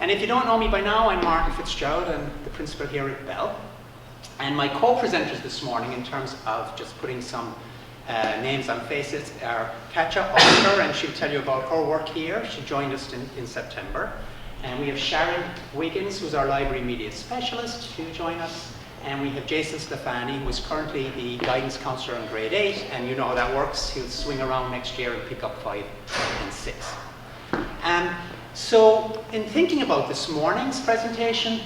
And if you don't know me by now, I'm Martin Fitzgerald. I'm the principal here at Bell. And my co-presenters this morning, in terms of just putting some names on faces, are Katya, Ostor, and she'll tell you about her work here. She joined us in September. And we have Sharon Wiggins, who's our library media specialist, to join us. And we have Jason Sclafani, who is currently the guidance counselor in grade 8. And you know how that works. He'll swing around next year and pick up 5 and 6. So in thinking about this morning's presentation,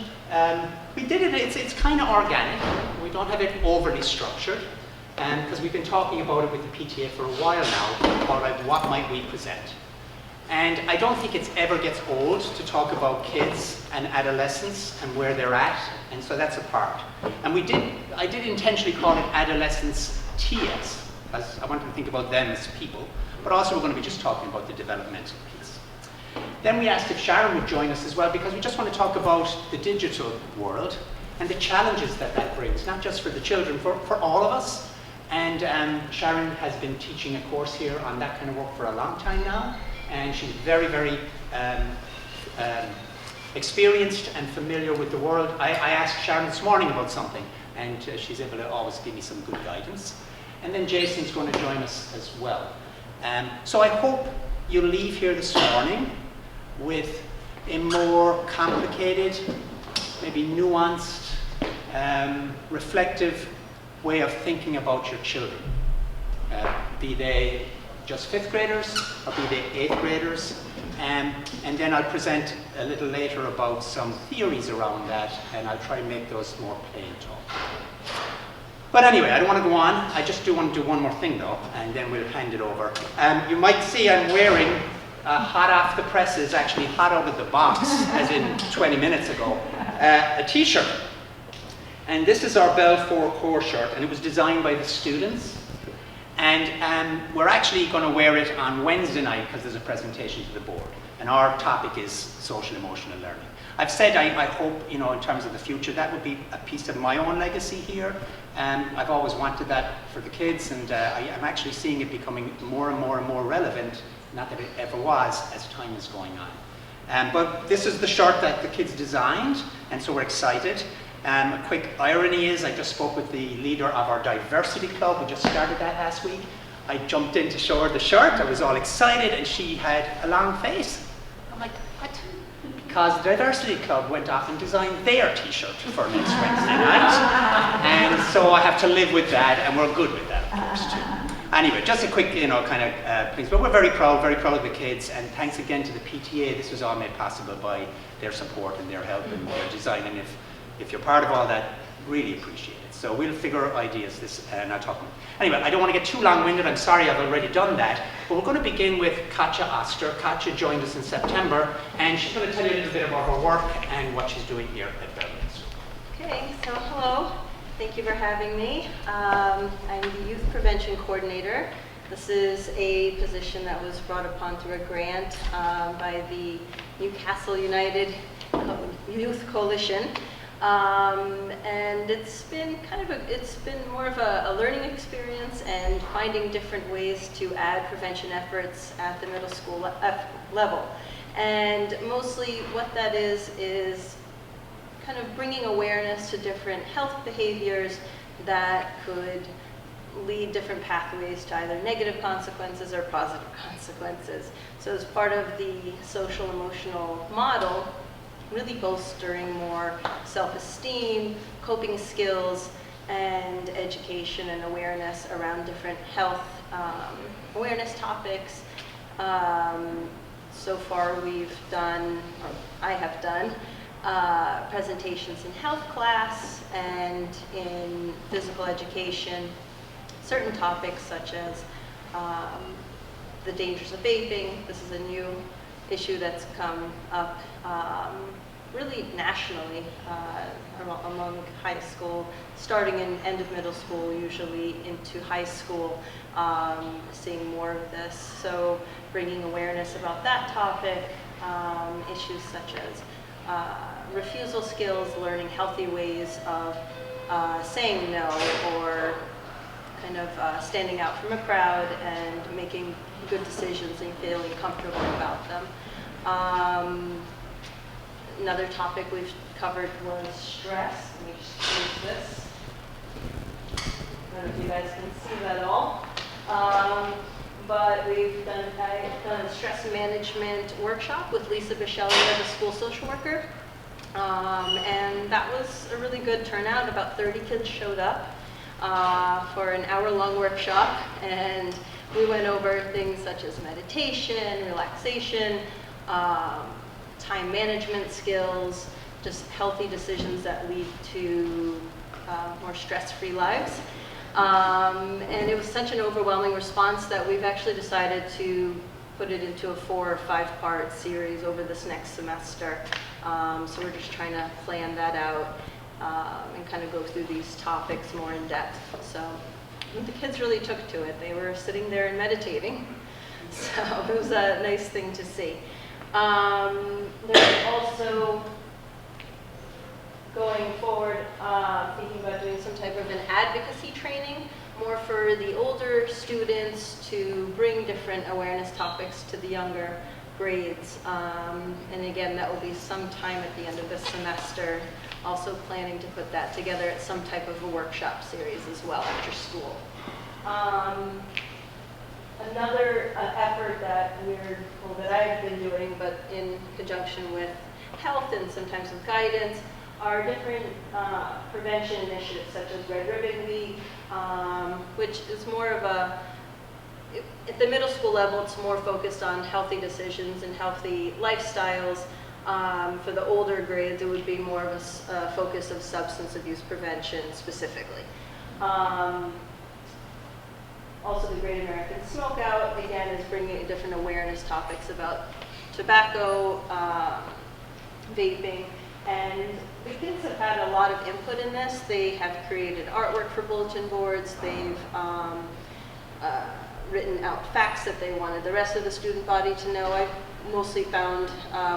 we did it, it's kind of organic. We don't have it overly structured, because we've been talking about it with the PTA for a while now, about like, what might we present. And I don't think it ever gets old to talk about kids and adolescents and where they're at, and so that's a part. And I did intentionally call it Adolescents TS, because I wanted to think about them as people, but also we're going to be just talking about the developmental piece. Then we asked if Sharon would join us as well, because we just want to talk about the digital world and the challenges that that brings, not just for the children, for all of us. And Sharon has been teaching a course here on that kind of work for a long time now, and she's very, very experienced and familiar with the world. I asked Sharon this morning about something, and she's able to always give me some good guidance. And then Jason's going to join us as well. So I hope you'll leave here this morning with a more complicated, maybe nuanced, reflective way of thinking about your children. Be they just 5th graders, or be they 8th graders. And then I'll present a little later about some theories around that, and I'll try and make those more plain talk. But anyway, I don't want to go on. I just do want to do one more thing though, and then we'll hand it over. You might see I'm wearing hot off the presses, actually hot out of the box, as in 20 minutes ago, a t-shirt. And this is our Bell 4 core shirt, and it was designed by the students. And we're actually going to wear it on Wednesday night because there's a presentation to the board. And our topic is social emotional learning. I've said I hope, in terms of the future, that would be a piece of my own legacy here. I've always wanted that for the kids, and I'm actually seeing it becoming more and more and more relevant, not that it ever was, as time is going on. But this is the shirt that the kids designed, and so we're excited. A quick irony is I just spoke with the leader of our diversity club. We just started that last week. I jumped in to show her the shirt. I was all excited, and she had a long face. I'm like, what? Because the diversity club went off and designed their t-shirt for next Wednesday night. And so I have to live with that, and we're good with that, of course, too. Anyway, just a quick, kind of things. But we're very proud of the kids, and thanks again to the PTA. This was all made possible by their support and their help and their design. And if you're part of all that, really appreciate it. So we'll figure out ideas and I'll talk about it. Anyway, I don't want to get too long-winded. I'm sorry I've already done that. But we're going to begin with Katya Ostor. Katya joined us in September, and she's going to tell you a little bit about her work and what she's doing here at Bell. Okay, so hello. Thank you for having me. I'm the Youth Prevention Coordinator. This is a position that was brought upon through a grant by the Newcastle United Youth Coalition. And it's been more of a learning experience and finding different ways to add prevention efforts at the middle school level. And mostly what that is kind of bringing awareness to different health behaviors that could lead different pathways to either negative consequences or positive consequences. So as part of the social emotional model, really bolstering more self-esteem, coping skills, and education and awareness around different health awareness topics. So far we've done, or I have done, presentations in health class and in physical education, certain topics such as the dangers of vaping. This is a new issue that's come up really nationally among high school, starting in end of middle school, usually into high school, seeing more of this. So bringing awareness about that topic, issues such as refusal skills, learning healthy ways of saying no, or kind of standing out from a crowd and making good decisions and feeling comfortable about them. Another topic we've covered was stress. Let me just change this. I don't know if you guys can see that all. But I've done a stress management workshop with Lisa Bichelli as a school social worker. And that was a really good turnout. About 30 kids showed up for an hour-long workshop. And we went over things such as meditation, relaxation, time management skills, just healthy decisions that lead to more stress-free lives. And it was such an overwhelming response that we've actually decided to put it into a 4 or 5-part series over this next semester. So we're just trying to plan that out and kind of go through these topics more in depth. So the kids really took to it. They were sitting there and meditating. So it was a nice thing to see. There's also, going forward, thinking about doing some type of an advocacy training, more for the older students to bring different awareness topics to the younger grades. And again, that will be sometime at the end of this semester. Also planning to put that together at some type of a workshop series as well after school. Another effort that I've been doing, but in conjunction with health and sometimes with guidance, are different prevention initiatives such as Red Ribbon Week, which is more of at the middle school level, it's more focused on healthy decisions and healthy lifestyles. For the older grades, it would be more of a focus of substance abuse prevention specifically. Also, the Great American Smokeout, again, is bringing different awareness topics about tobacco, vaping, and the kids have had a lot of input in this. They have created artwork for bulletin boards. They've written out facts that they wanted the rest of the student body to know. I've mostly found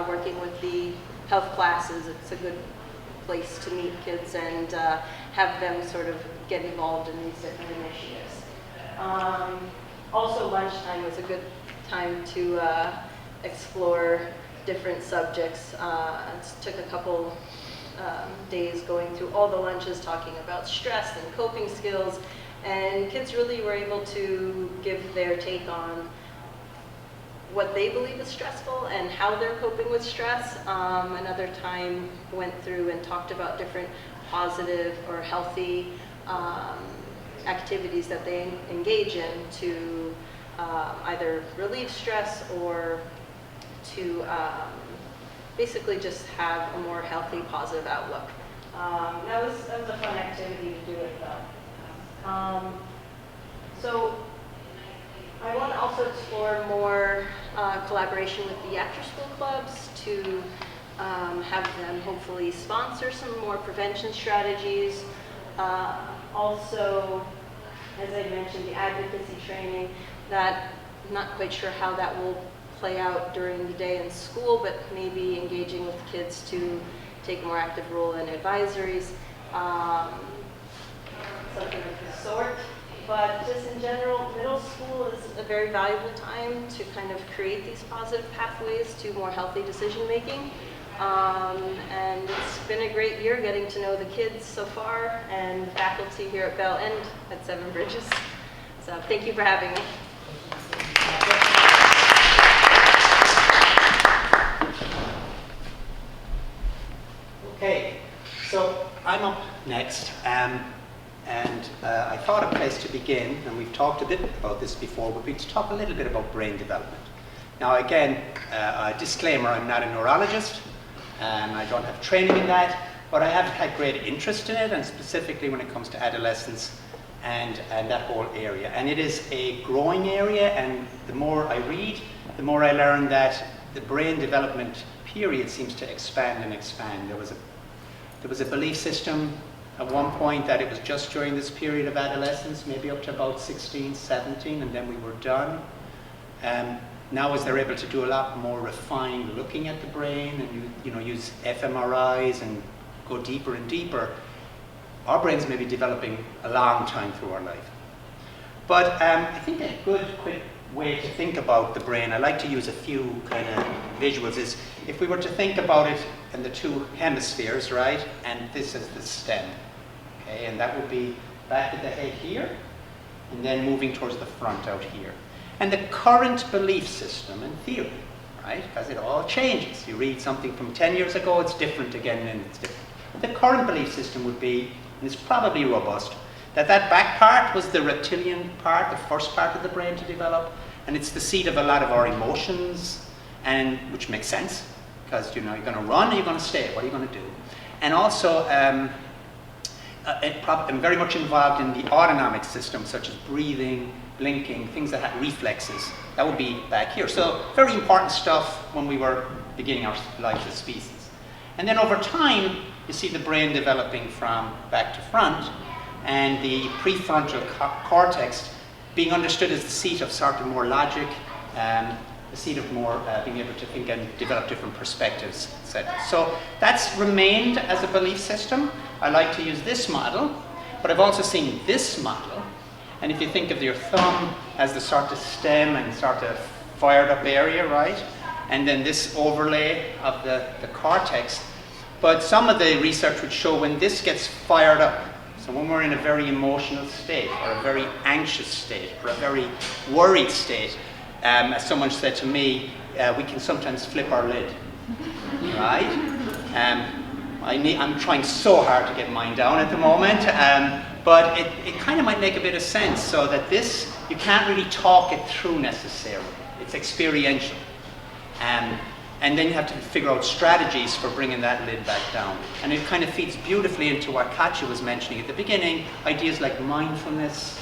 working with the health classes, it's a good place to meet kids and have them sort of get involved in these different initiatives. Also, lunchtime was a good time to explore different subjects. It took a couple days going through all the lunches, talking about stress and coping skills, and kids really were able to give their take on what they believe is stressful and how they're coping with stress. Another time went through and talked about different positive or healthy activities that they engage in to either relieve stress or to basically just have a more healthy, positive outlook. That was a fun activity to do it though. So I want to also explore more collaboration with the after-school clubs to have them hopefully sponsor some more prevention strategies. Also, as I mentioned, the advocacy training, that I'm not quite sure how that will play out during the day in school, but maybe engaging with kids to take a more active role in advisories, something of the sort. But just in general, middle school is a very valuable time to kind of create these positive pathways to more healthy decision making. And it's been a great year getting to know the kids so far and the faculty here at Bell and at Seven Bridges. So thank you for having me. Okay, so I'm up next, and I thought a place to begin, and we've talked a bit about this before, would be to talk a little bit about brain development. Now again, a disclaimer, I'm not a neurologist, and I don't have training in that, but I have had great interest in it, and specifically when it comes to adolescents and that whole area. And it is a growing area, and the more I read, the more I learn that the brain development period seems to expand and expand. There was a belief system at one point that it was just during this period of adolescence, maybe up to about 16, 17, and then we were done. Now as they're able to do a lot more refined looking at the brain and use fMRIs and go deeper and deeper, our brains may be developing a long time through our life. But I think a good quick way to think about the brain, I like to use a few kind of visuals, is if we were to think about it in the two hemispheres, right? And this is the stem, okay? And that would be back at the head here, and then moving towards the front out here. And the current belief system and theory, right? Because it all changes. You read something from 10 years ago, it's different again, and it's different. The current belief system would be, and it's probably robust, that back part was the reptilian part, the first part of the brain to develop, and it's the seat of a lot of our emotions, and which makes sense, because you're going to run or you're going to stay. What are you going to do? And also, I'm very much involved in the autonomic system, such as breathing, blinking, things that have reflexes. That would be back here. So very important stuff when we were beginning our life as species. And then over time, you see the brain developing from back to front, and the prefrontal cortex being understood as the seat of sort of more logic, the seat of more being able to think and develop different perspectives, etc. So that's remained as a belief system. I like to use this model, but I've also seen this model. And if you think of your thumb as the sort of stem and sort of fired up area, right? And then this overlay of the cortex. But some of the research would show when this gets fired up, so when we're in a very emotional state, or a very anxious state, or a very worried state, as someone said to me, we can sometimes flip our lid, right? I'm trying so hard to get mine down at the moment, but it kind of might make a bit of sense, so that this, you can't really talk it through necessarily. It's experiential. And then you have to figure out strategies for bringing that lid back down. And it kind of feeds beautifully into what Katya was mentioning at the beginning, ideas like mindfulness,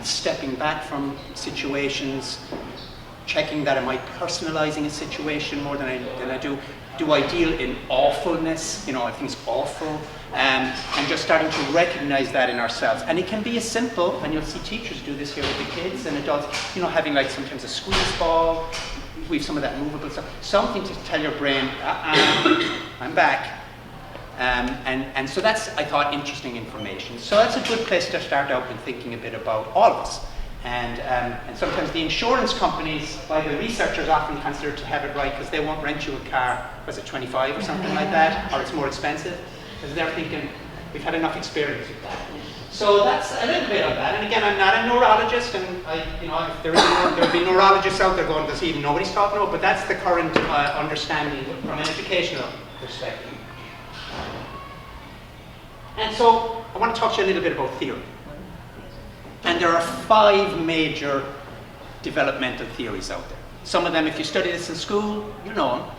stepping back from situations, checking that am I personalizing a situation more than I do. Do I deal in awfulness, if things awful, and just starting to recognize that in ourselves. And it can be as simple, and you'll see teachers do this here with the kids and adults, having like sometimes a squeeze ball. We have some of that movable stuff, something to tell your brain, I'm back. And so that's, I thought, interesting information. So that's a good place to start out with thinking a bit about all of us. And sometimes the insurance companies, by the researchers, often considered to have it right because they won't rent you a car, was it 25 or something like that, or it's more expensive, because they're thinking, we've had enough experience with that. So that's a little bit of that. And again, I'm not a neurologist, and if there'll be neurologists out there going, does even nobody's talking about, but that's the current understanding from an educational perspective. And so I want to talk to you a little bit about theory. And there are 5 major developmental theories out there. Some of them, if you study this in school, you know them.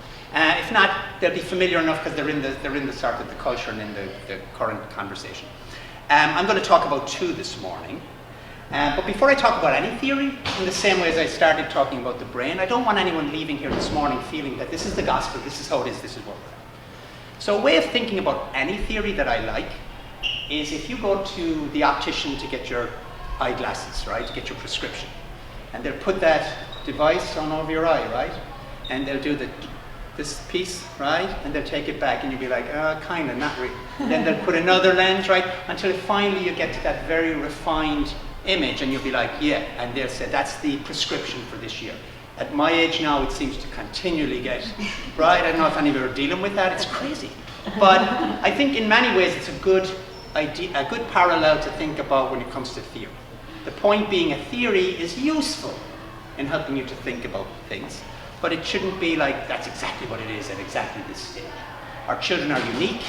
If not, they'll be familiar enough because they're in the sort of the culture and in the current conversation. I'm going to talk about 2 this morning. But before I talk about any theory, in the same way as I started talking about the brain, I don't want anyone leaving here this morning feeling that this is the gospel, this is how it is, this is what we're at. So a way of thinking about any theory that I like is if you go to the optician to get your eyeglasses, right, to get your prescription, and they'll put that device on over your eye, right, and they'll do this piece, right, and they'll take it back, and you'll be like, kind of, not really. Then they'll put another lens, right, until finally you get to that very refined image, and you'll be like, yeah, and they'll say, that's the prescription for this year. At my age now, it seems to continually get, right, I don't know if any of you are dealing with that, it's crazy. But I think in many ways it's a good idea, a good parallel to think about when it comes to theory. The point being, a theory is useful in helping you to think about things, but it shouldn't be like, that's exactly what it is at exactly this stage. Our children are unique.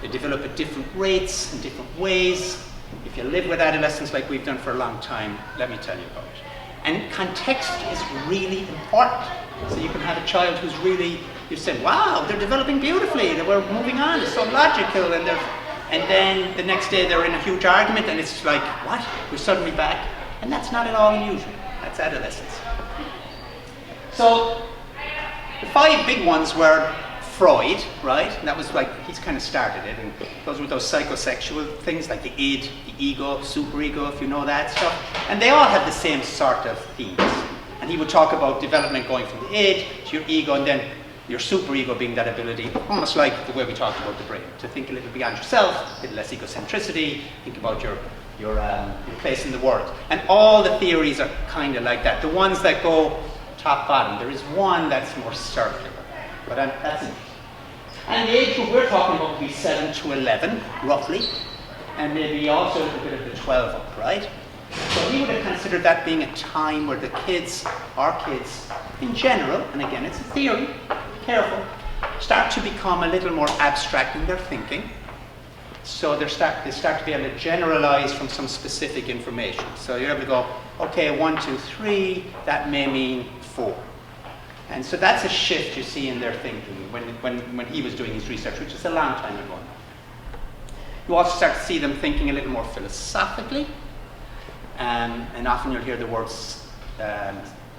They develop at different rates in different ways. If you live with adolescents like we've done for a long time, let me tell you about it. And context is really important. So you can have a child who's really, you say, wow, they're developing beautifully, we're moving on, it's so logical, and then the next day they're in a huge argument and it's like, what? We're suddenly back? And that's not at all unusual. That's adolescence. So the 5 big ones were Freud, right? And that was like, he's kind of started it. And those were those psychosexual things like the id, the ego, superego, if you know that stuff. And they all have the same sort of themes. And he would talk about development going from the id to your ego, and then your superego being that ability, almost like the way we talked about the brain, to think a little beyond yourself, a little less egocentricity, think about your your place in the world. And all the theories are kind of like that. The ones that go top bottom. There is one that's more circular, but that's it. And the age group we're talking about would be 7 to 11, roughly, and maybe also a little bit of the 12 up, right? So he would have considered that being a time where the kids, our kids, in general, and again it's a theory, careful, start to become a little more abstract in their thinking. So they start to be able to generalize from some specific information. So you're able to go, okay, 1, 2, 3, that may mean 4. And so that's a shift you see in their thinking when he was doing his research, which is a long time ago. You also start to see them thinking a little more philosophically, and often you'll hear the words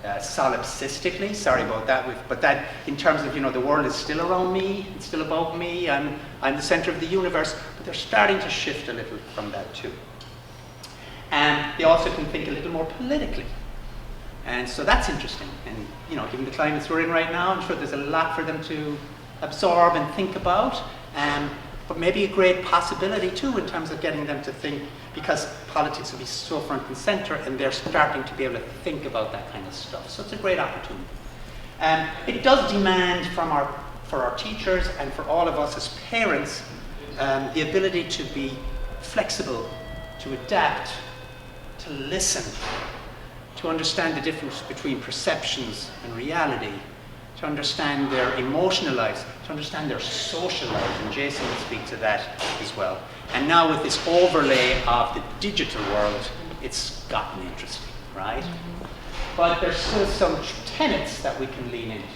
solipsistically. Sorry about that, but that in terms of, the world is still around me, it's still about me, I'm the center of the universe, but they're starting to shift a little from that too. And they also can think a little more politically. And so that's interesting. And, given the climates we're in right now, I'm sure there's a lot for them to absorb and think about. But maybe a great possibility too in terms of getting them to think, because politics will be so front and center and they're starting to be able to think about that kind of stuff. So it's a great opportunity. It does demand for our teachers and for all of us as parents the ability to be flexible, to adapt, to listen, to understand the difference between perceptions and reality, to understand their emotional lives, to understand their social lives, and Jason will speak to that as well. And now with this overlay of the digital world, it's gotten interesting, right? But there's still some tenets that we can lean into.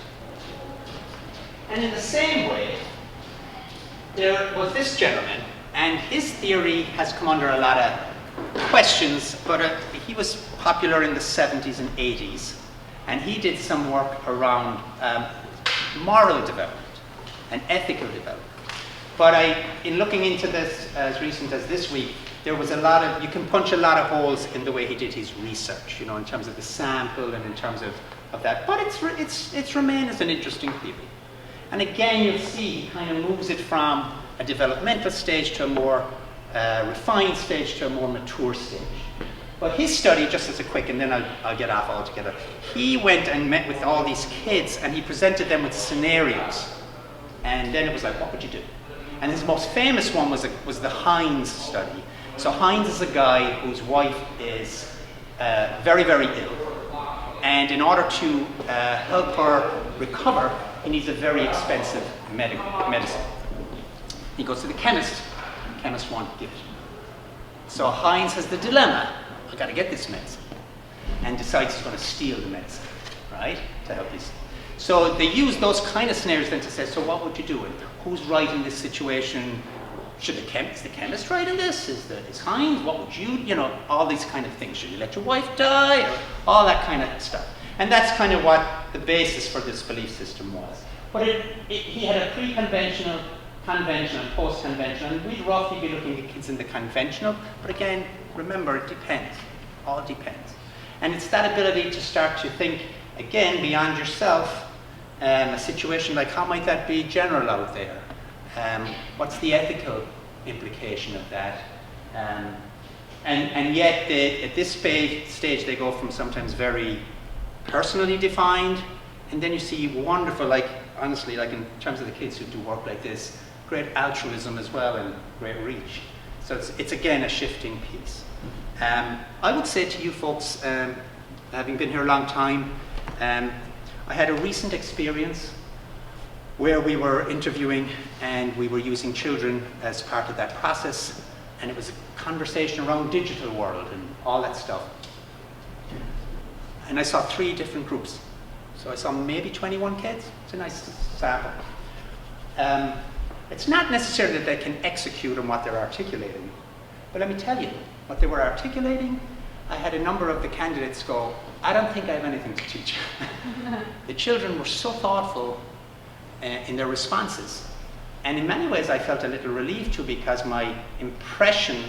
And in the same way, there was this gentleman, and his theory has come under a lot of questions, but he was popular in the 70s and 80s, and he did some work around moral development and ethical development. But in looking into this as recent as this week, there was you can punch a lot of holes in the way he did his research, in terms of the sample and in terms of that. But it's remained as an interesting theory. And again, you'll see he kind of moves it from a developmental stage to a more refined stage to a more mature stage. But his study, just as a quick, and then I'll get off altogether, he went and met with all these kids and he presented them with scenarios. And then it was like, what would you do? And his most famous one was the Hines study. So Hines is a guy whose wife is very, very ill. And in order to help her recover, he needs a very expensive medicine. He goes to the chemist. The chemist won't give it. So Hines has the dilemma. I've got to get this medicine. And decides he's going to steal the medicine, right? To help these. So they use those kind of scenarios then to say, so what would you do? And who's right in this situation? Should the chemist right in this? Is Hines? What would you, all these kind of things. Should you let your wife die? Or all that kind of stuff. And that's kind of what the basis for this belief system was. But he had a pre-conventional, conventional, and post-conventional, and we'd roughly be looking at kids in the conventional, but again, remember, it depends. All depends. And it's that ability to start to think, again, beyond yourself, a situation like how might that be general out there? What's the ethical implication of that? And yet, at this stage, they go from sometimes very personally defined, and then you see wonderful, honestly, in terms of the kids who do work like this, great altruism as well and great reach. So it's again a shifting piece. I would say to you folks, having been here a long time, I had a recent experience where we were interviewing and we were using children as part of that process, and it was a conversation around digital world and all that stuff. And I saw 3 different groups. So I saw maybe 21 kids. It's a nice sample. It's not necessarily that they can execute on what they're articulating, but let me tell you, what they were articulating, I had a number of the candidates go, I don't think I have anything to teach. The children were so thoughtful in their responses. And in many ways I felt a little relieved too, because my impression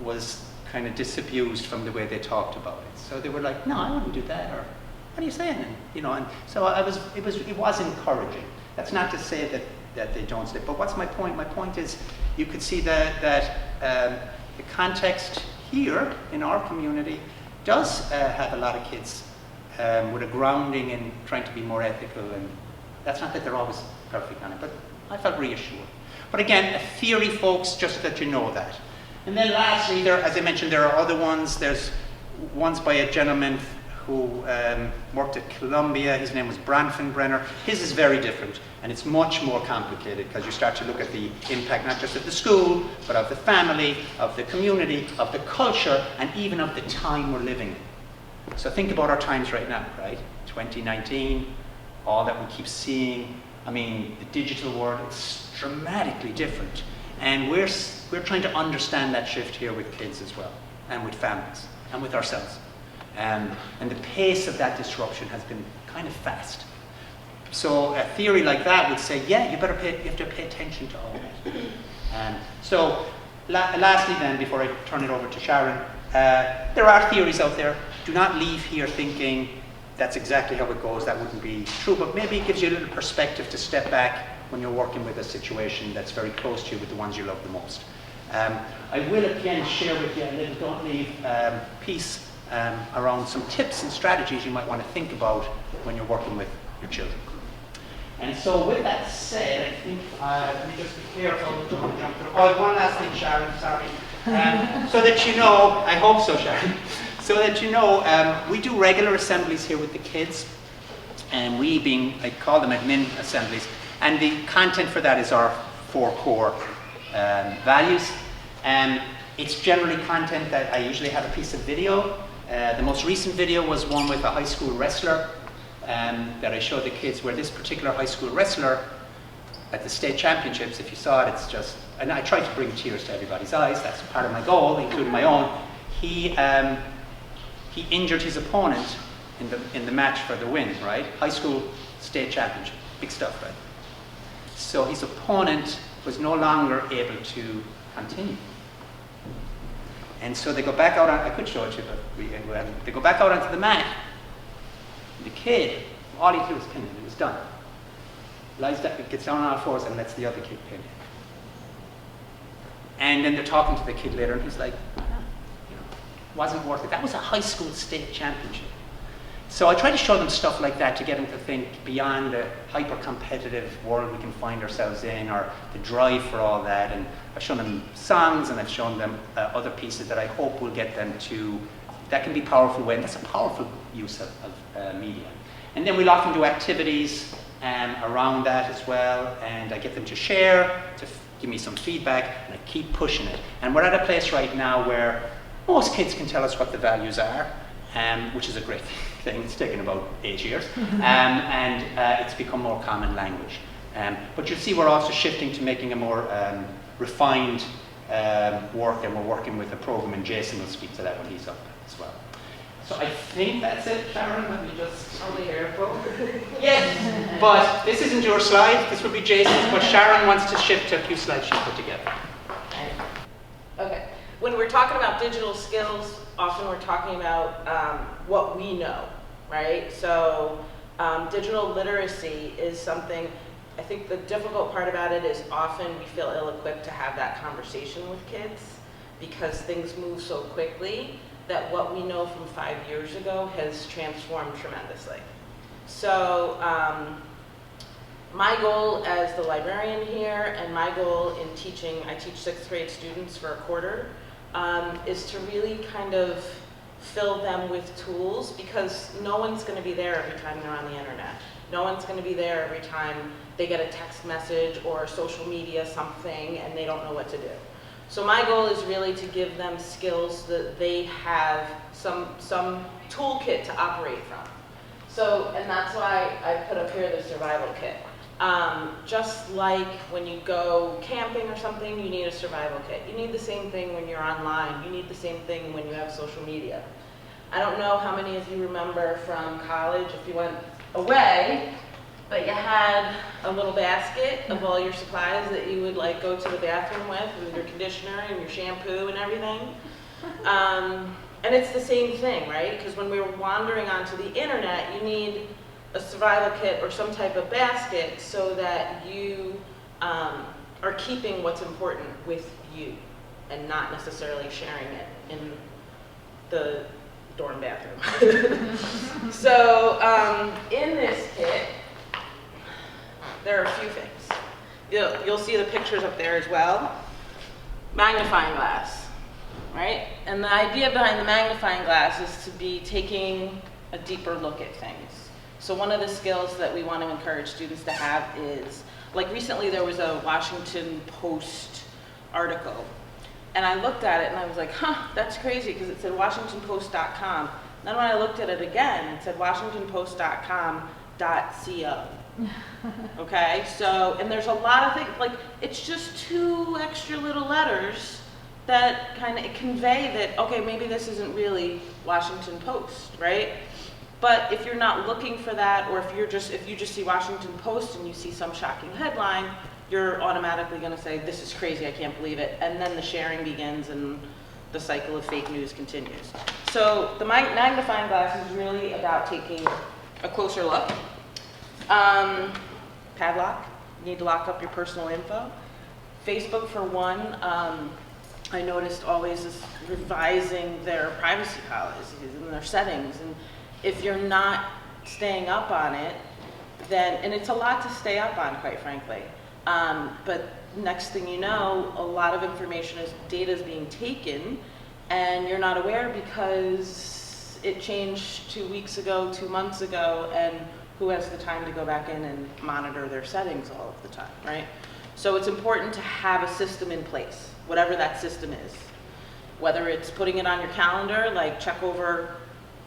was kind of disabused from the way they talked about it. So they were like, no, I wouldn't do that, or what are you saying? And so it was encouraging. That's not to say that they don't slip, but what's my point? My point is, you could see that the context here in our community does have a lot of kids with a grounding in trying to be more ethical, and that's not that they're always perfect on it, but I felt reassured. But again, a theory, folks, just that you know that. And then lastly, as I mentioned, there are other ones. There's ones by a gentleman who worked at Columbia. His name was Branfenbrenner. His is very different, and it's much more complicated because you start to look at the impact not just of the school, but of the family, of the community, of the culture, and even of the time we're living in. So think about our times right now, right? 2019, all that we keep seeing. I mean, the digital world is dramatically different. And we're trying to understand that shift here with kids as well, and with families, and with ourselves. And the pace of that disruption has been kind of fast. So a theory like that would say, yeah, you have to pay attention to all that. So lastly then, before I turn it over to Sharon, there are theories out there. Do not leave here thinking that's exactly how it goes. That wouldn't be true, but maybe it gives you a little perspective to step back when you're working with a situation that's very close to you with the ones you love the most. I will again share with you a little don't leave piece around some tips and strategies you might want to think about when you're working with your children. And so with that said, I think, let me just be careful, don't jump through. Oh, one last thing, Sharon, sorry. So that you know, I hope so, Sharon, so that you know, we do regular assemblies here with the kids, and I call them admin assemblies, and the content for that is our 4 core values. It's generally content that I usually have a piece of video. The most recent video was one with a high school wrestler that I showed the kids, where this particular high school wrestler at the state championships, if you saw it, it's just, and I tried to bring tears to everybody's eyes, that's part of my goal, including my own. He injured his opponent in the match for the win, right? High school state championship, big stuff, right? So his opponent was no longer able to continue. And so they go back out I could show it to you, but they go back out onto the mat. The kid, all he did was pin it. It was done. Lies down, gets down on all fours and lets the other kid pin it. And then they're talking to the kid later, and he's like, wasn't worth it. That was a high school state championship. So I try to show them stuff like that to get them to think beyond the hyper-competitive world we can find ourselves in, or the drive for all that. And I've shown them songs, and I've shown them other pieces that I hope will get them to, that can be powerful way, and that's a powerful use of media. And then we'll often do activities around that as well, and I get them to share, to give me some feedback, and I keep pushing it. And we're at a place right now where most kids can tell us what the values are, which is a great thing. It's taken about 8 years, and it's become more common language. But you'll see we're also shifting to making a more refined work, and we're working with a program, and Jason will speak to that when he's up as well. So I think that's it, Sharon. Let me just be careful. Yes, but this isn't your slide. This will be Jason's, but Sharon wants to shift to a few slides she put together. Okay. When we're talking about digital skills, often we're talking about what we know, right? So digital literacy is something, I think the difficult part about it is often we feel ill-equipped to have that conversation with kids because things move so quickly that what we know from 5 years ago has transformed tremendously. So my goal as the librarian here, and my goal in teaching, I teach 6th grade students for a quarter, is to really kind of fill them with tools, because no one's going to be there every time they're on the internet. No one's going to be there every time they get a text message or social media something and they don't know what to do. So my goal is really to give them skills that they have some toolkit to operate from. So, and that's why I put up here the survival kit. Just like when you go camping or something, you need a survival kit. You need the same thing when you're online. You need the same thing when you have social media. I don't know how many of you remember from college, if you went away, but you had a little basket of all your supplies that you would like go to the bathroom with your conditioner and your shampoo and everything. And it's the same thing, right? Because when we were wandering onto the internet, you need a survival kit or some type of basket so that you are keeping what's important with you and not necessarily sharing it in the dorm bathroom. So in this kit, there are a few things. You'll see the pictures up there as well. Magnifying glass, right? And the idea behind the magnifying glass is to be taking a deeper look at things. So one of the skills that we want to encourage students to have is, like recently there was a Washington Post article, and I looked at it and I was like, huh, that's crazy, because it said WashingtonPost.com. Then when I looked at it again, it said WashingtonPost.com.co. Okay, so, and there's a lot of things, like, it's just 2 extra little letters that kind of convey that, okay, maybe this isn't really Washington Post, right? But if you're not looking for that, or if you just see Washington Post and you see some shocking headline, you're automatically going to say, this is crazy, I can't believe it. And then the sharing begins and the cycle of fake news continues. So the magnifying glass is really about taking a closer look. Padlock, you need to lock up your personal info. Facebook, for one, I noticed always is revising their privacy policies and their settings. And if you're not staying up on it, then, and it's a lot to stay up on, quite frankly. But next thing you know, a lot of information data is being taken, and you're not aware because it changed 2 weeks ago, 2 months ago, and who has the time to go back in and monitor their settings all of the time, right? So it's important to have a system in place, whatever that system is. Whether it's putting it on your calendar, like check over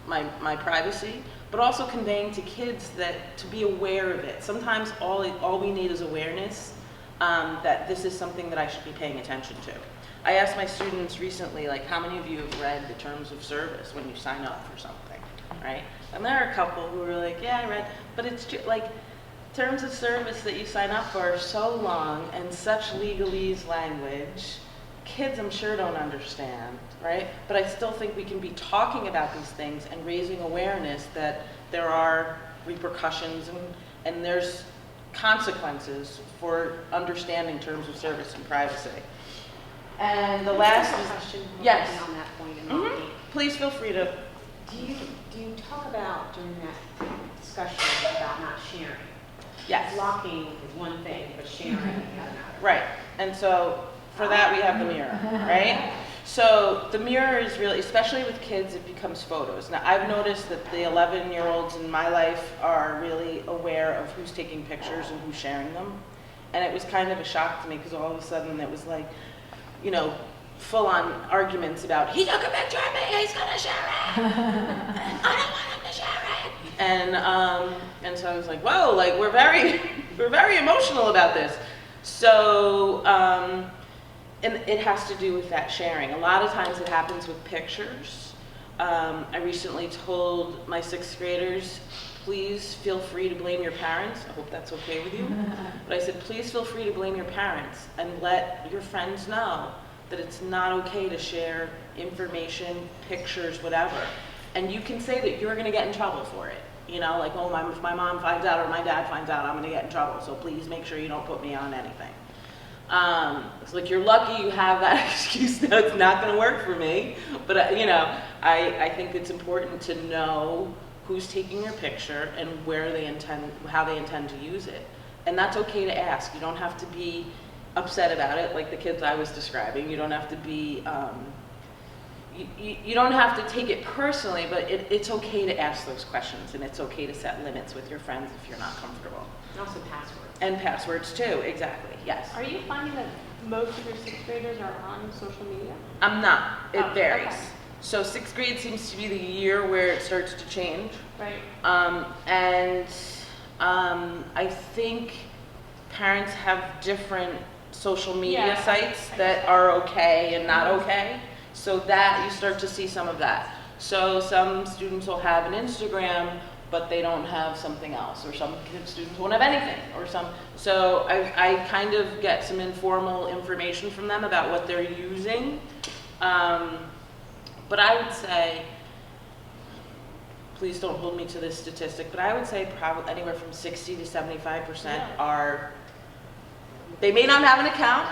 my privacy, but also conveying to kids that to be aware of it. Sometimes all we need is awareness that this is something that I should be paying attention to. I asked my students recently, like, how many of you have read the terms of service when you sign up for something, right? And there are a couple who were like, yeah, I read, but it's like terms of service that you sign up for are so long and such legalese language. Kids, I'm sure, don't understand, right? But I still think we can be talking about these things and raising awareness that there are repercussions and there's consequences for understanding terms of service and privacy. And the last is, question. yes. On that point, and Please feel free to. do you talk about during that discussion about not sharing? Yes. Blocking is one thing, but sharing is another. Right. And so for that we have the mirror, right? So the mirror is really, especially with kids, it becomes photos. Now I've noticed that the 11-year-olds in my life are really aware of who's taking pictures and who's sharing them. And it was kind of a shock to me because all of a sudden it was like, you know, full-on arguments about, he took a picture of me, he's gonna share it. I don't want him to share it. And so I was like, whoa, like we're very emotional about this. So, and it has to do with that sharing. A lot of times it happens with pictures. I recently told my 6th graders, please feel free to blame your parents. I hope that's okay with you. But I said, please feel free to blame your parents and let your friends know that it's not okay to share information, pictures, whatever. And you can say that you're gonna get in trouble for it. You know, like, oh, if my mom finds out or my dad finds out, I'm gonna get in trouble. So please make sure you don't put me on anything. It's like, you're lucky you have that excuse. Now it's not gonna work for me. But you know, I think it's important to know who's taking your picture and how they intend to use it. And that's okay to ask. You don't have to be upset about it, like the kids I was describing. You don't have to be, you don't have to take it personally, but it's okay to ask those questions, and it's okay to set limits with your friends if you're not comfortable. And also passwords. And passwords too, exactly, yes. Are you finding that most of your 6th graders are on social media? I'm not, it varies. Okay. So 6th grade seems to be the year where it starts to change. Right. I think parents have different social media Yeah. sites that are okay and not okay. So that, you start to see some of that. So some students will have an Instagram, but they don't have something else, or some students won't have anything, or some. So I kind of get some informal information from them about what they're using. But I would say, please don't hold me to this statistic, but I would say probably anywhere from 60 to 75% are, they may not have an account,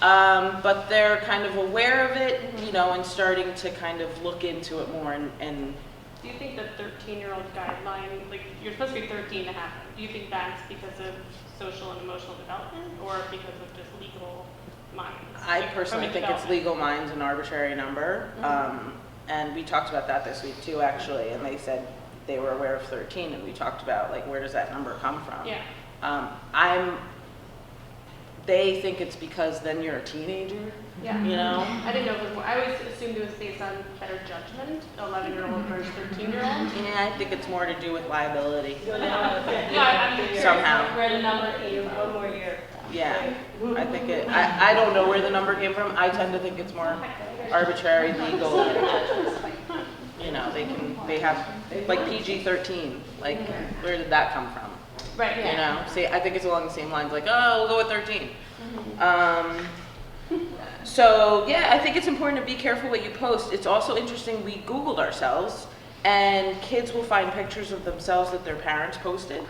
But they're kind of aware of it, you know, and starting to kind of look into it more and Do you think the 13-year-old guideline, like you're supposed to be 13 to have them, do you think that's because of social and emotional development or because of just legal minds? I Like, personally from think it's development? legal minds an arbitrary number. And we talked about that this week too, actually, and they said they were aware of 13, and we talked about like where does that number come from? Yeah. They think it's because then you're a teenager, Yeah. you know? I didn't know if it was more, I always assumed it was based on better judgment, 11-year-old versus 13-year-old. Yeah, I think it's more to do with liability. Yeah, I'm curious Somehow. where the number came from. One more year. Yeah, I think I don't know where the number came from. I tend to think it's more arbitrary, legal. You know, they have, like PG-13, like where did that come from? Right, You yeah. know, see, I think it's along the same lines, like, oh, we'll go with 13. So yeah, I think it's important to be careful what you post. It's also interesting, we Googled ourselves, and kids will find pictures of themselves that their parents posted.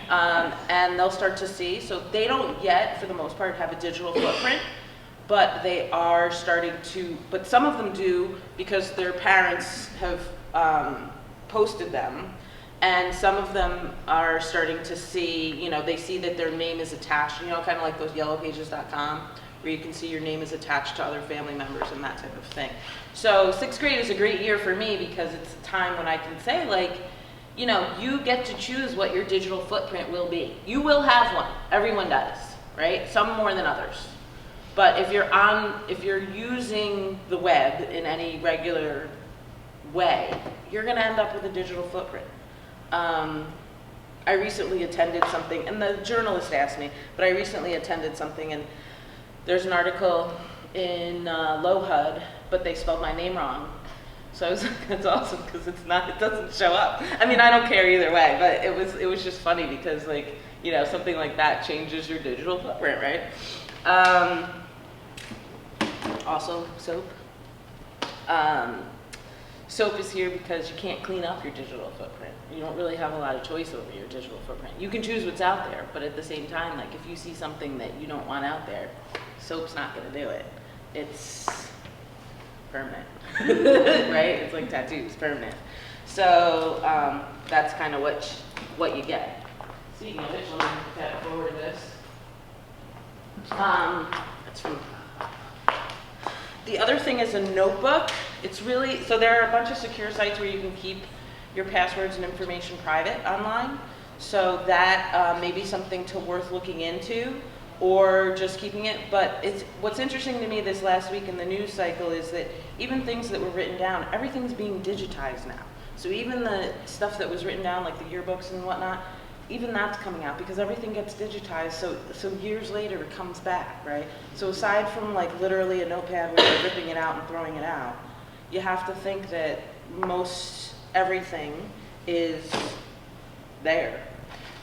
And they'll start to see, so they don't yet, for the most part, have a digital footprint, but they are starting to, but some of them do because their parents have posted them. And some of them are starting to see, you know, they see that their name is attached, you know, kind of like those yellowpages.com, where you can see your name is attached to other family members and that type of thing. So 6th grade is a great year for me because it's a time when I can say, like, you know, you get to choose what your digital footprint will be. You will have one. Everyone does, right? Some more than others. But if you're using the web in any regular way, you're going to end up with a digital footprint. I recently attended something, and the journalist asked me, but I recently attended something, and there's an article in LoHUD, but they spelled my name wrong. So I was like, that's awesome, because it doesn't show up. I mean, I don't care either way, but it was just funny because, like, you know, something like that changes your digital footprint, right? Also, soap. Soap is here because you can't clean up your digital footprint. You don't really have a lot of choice over your digital footprint. You can choose what's out there, but at the same time, like if you see something that you don't want out there, soap's not gonna do it. It's permanent, right? It's like tattoos, permanent. So that's kind of what you get. Speaking of which, let me fast forward this. That's from. The other thing is a notebook. It's really, so there are a bunch of secure sites where you can keep your passwords and information private online. So that may be something worth looking into, or just keeping it. But what's interesting to me this last week in the news cycle is that even things that were written down, everything's being digitized now. So even the stuff that was written down, like the yearbooks and whatnot, even that's coming out because everything gets digitized. So years later it comes back, right? So aside from like literally a notepad where you're ripping it out and throwing it out, you have to think that most everything is there.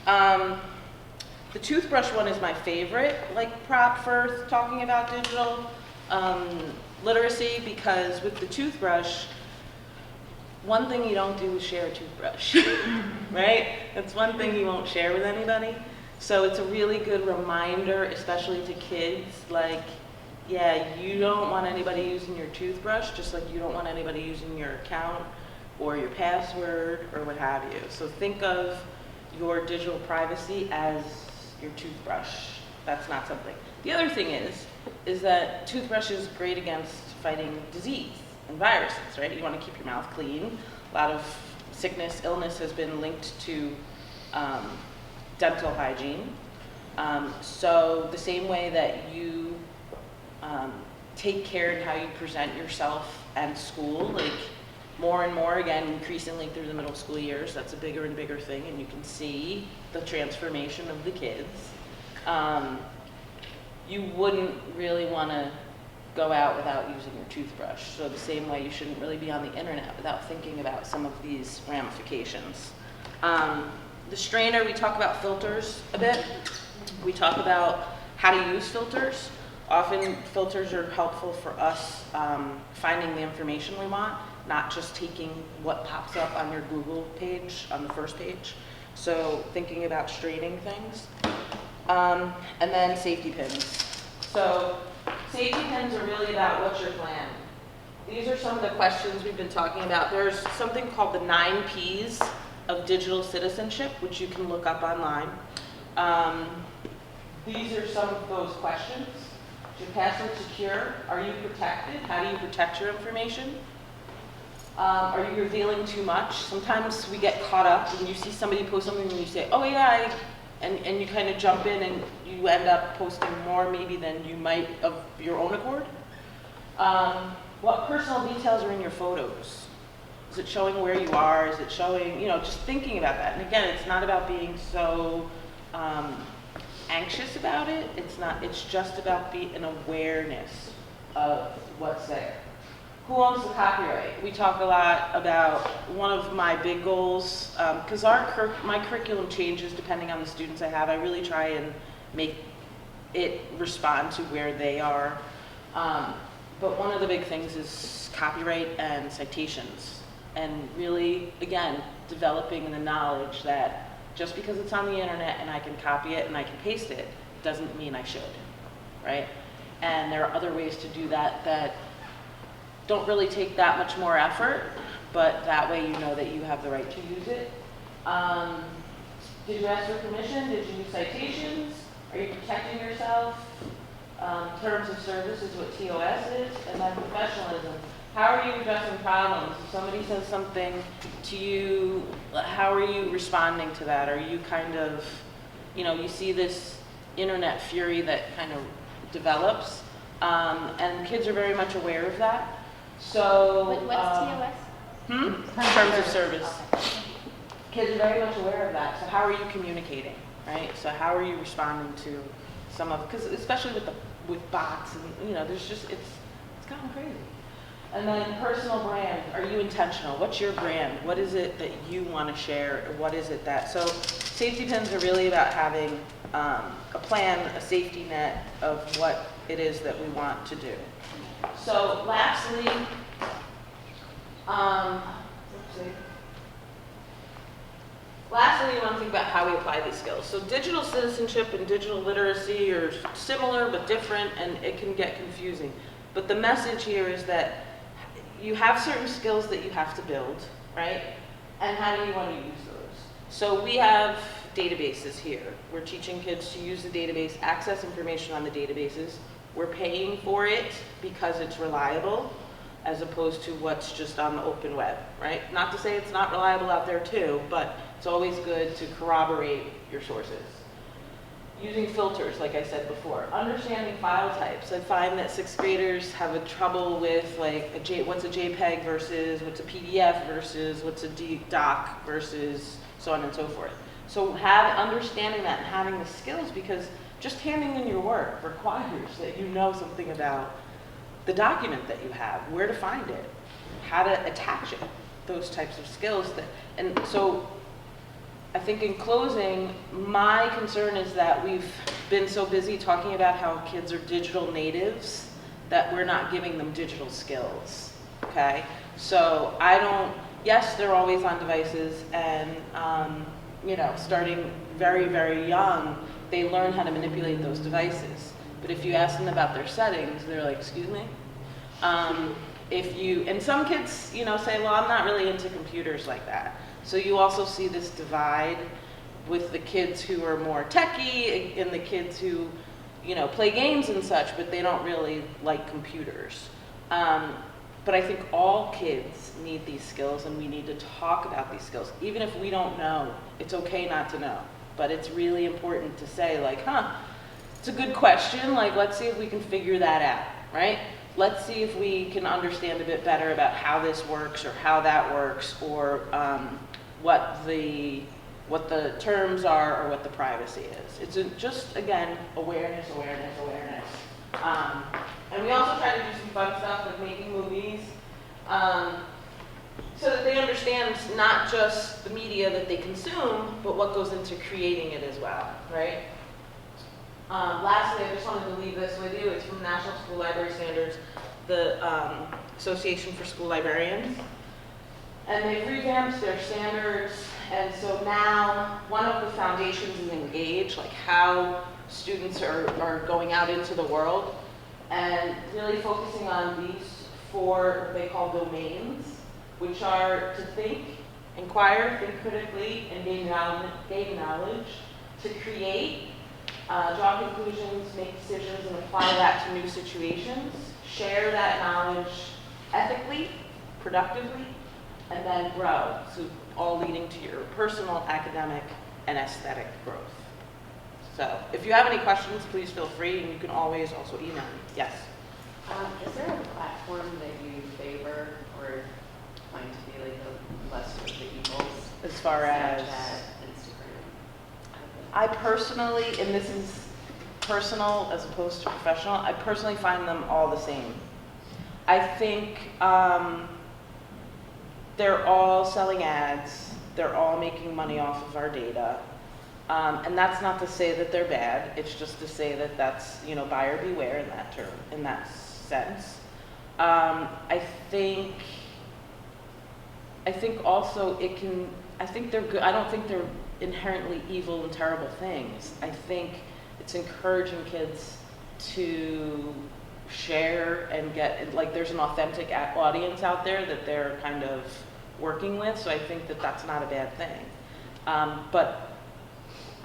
The toothbrush one is my favorite, like prop for talking about digital literacy, because with the toothbrush, one thing you don't do is share a toothbrush, right? That's one thing you won't share with anybody. So it's a really good reminder, especially to kids, like, yeah, you don't want anybody using your toothbrush, just like you don't want anybody using your account or your password or what have you. So think of your digital privacy as your toothbrush. That's not something. The other thing is that toothbrush is great against fighting disease and viruses, right? You want to keep your mouth clean. A lot of sickness, illness has been linked to dental hygiene. So the same way that you take care in how you present yourself at school, like more and more, again, increasingly through the middle school years, that's a bigger and bigger thing, and you can see the transformation of the kids. You wouldn't really want to go out without using your toothbrush. So the same way you shouldn't really be on the internet without thinking about some of these ramifications. The strainer, we talk about filters a bit. We talk about how to use filters. Often filters are helpful for us finding the information we want, not just taking what pops up on your Google page, on the first page. So thinking about straining things. And then safety pins. So Safety pins are really about what's your plan. These are some of the questions we've been talking about. There's something called the 9 Ps of digital citizenship, which you can look up online. These are some of those questions. Is your password secure? Are you protected? How do you protect your information? Are you revealing too much? Sometimes we get caught up when you see somebody post something and you say, oh yeah, and you kind of jump in and you end up posting more maybe than you might of your own accord. What personal details are in your photos? Is it showing where you are? Is it showing, just thinking about that. And again, it's not about being so anxious about it. It's just about an awareness of what's there. Who owns the copyright? We talk a lot about one of my big goals, because my curriculum changes depending on the students I have. I really try and make it respond to where they are. But one of the big things is copyright and citations. And really, again, developing the knowledge that just because it's on the internet and I can copy it and I can paste it, doesn't mean I should, right? And there are other ways to do that that don't really take that much more effort, but that way you know that you have the right to use it. Did you ask for permission? Did you use citations? Are you protecting yourself? Terms of service is what TOS is, and then professionalism. How are you addressing problems? If somebody says something to you, how are you responding to that? Are you kind of, you see this internet fury that kind of develops, and kids are very much aware of that. So, What's TOS? Terms of service. Kids are very much aware of that. So how are you communicating, right? So how are you responding to some of, because especially with bots and there's just it's gotten crazy. And then personal brand. Are you intentional? What's your brand? What is it that you want to share? Or what is it that? So safety pins are really about having a plan, a safety net of what it is that we want to do. So lastly, you want to think about how we apply these skills. So digital citizenship and digital literacy are similar but different, and it can get confusing. But the message here is that you have certain skills that you have to build, right? And how do you want to use those? So we have databases here. We're teaching kids to use the database, access information on the databases. We're paying for it because it's reliable, as opposed to what's just on the open web, right? Not to say it's not reliable out there too, but it's always good to corroborate your sources. Using filters, like I said before. Understanding file types. I find that 6th graders have a trouble with what's a JPEG versus what's a PDF versus what's a doc versus so on and so forth. So understanding that and having the skills, because just handing in your work requires that you know something about the document that you have, where to find it, how to attach it, those types of skills. And so I think in closing, my concern is that we've been so busy talking about how kids are digital natives that we're not giving them digital skills, okay? So yes, they're always on devices, and starting very, very young, they learn how to manipulate those devices. But if you ask them about their settings, they're like, excuse me? And some kids, say, well, I'm not really into computers like that. So you also see this divide with the kids who are more techie and the kids who, play games and such, but they don't really like computers. But I think all kids need these skills, and we need to talk about these skills. Even if we don't know, it's okay not to know. But it's really important to say, it's a good question. Let's see if we can figure that out, right? Let's see if we can understand a bit better about how this works or how that works, or what the terms are or what the privacy is. It's just, again, awareness. And we also try to do some fun stuff like making movies, so that they understand not just the media that they consume, but what goes into creating it as well, right? Lastly, I just wanted to leave this with you. It's from National School Library Standards, the Association for School Librarians. And they've revamped their standards, and so now one of the foundations is engage, like how students are going out into the world. and really focusing on these 4, what they call domains, which are to think, inquire, think critically, and gain knowledge, to create, draw conclusions, make decisions, and apply that to new situations, share that knowledge ethically, productively, and then grow, so all leading to your personal, academic, and aesthetic growth. So if you have any questions, please feel free, and you can always also email me. Yes? Is there a platform that you favor or find to be like the lesser of the evils? As far as? Snapchat, Instagram. I personally, and this is personal as opposed to professional, I personally find them all the same. I think they're all selling ads, they're all making money off of our data. And that's not to say that they're bad, it's just to say that that's, buyer beware in that term, in that sense. I think also I think they're good. I don't think they're inherently evil and terrible things. I think it's encouraging kids to share and get, like, there's an authentic audience out there that they're kind of working with, so I think that that's not a bad thing. But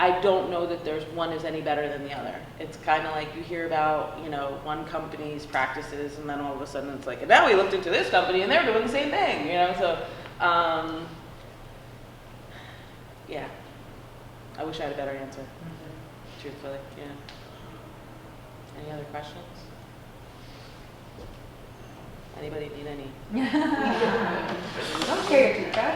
I don't know that one is any better than the other. It's kind of like you hear about, one company's practices, and then all of a sudden it's like, and now we looked into this company and they're doing the same thing, so, yeah. I wish I had a better answer, truthfully, yeah. Any other questions? Anybody need any? Okay, teacher.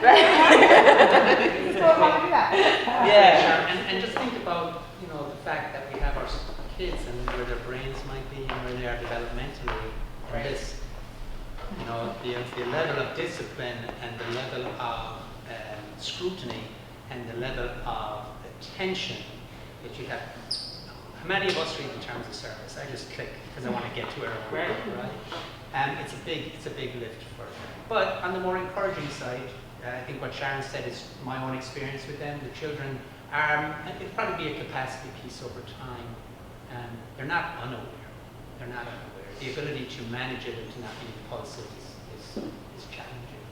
Yeah. And just think about, the fact that we have our kids and where their brains might be and where they are developmentally. And this, the level of discipline and the level of scrutiny and the level of attention that you have. How many of us read the terms of service? I just click because I want to get to where I want to go, right? It's a big lift for them. But on the more encouraging side, I think what Sharon said is my own experience with them. The children are, it'll probably be a capacity piece over time. They're not unaware. They're not unaware. The ability to manage it and to not be impulsive is challenging.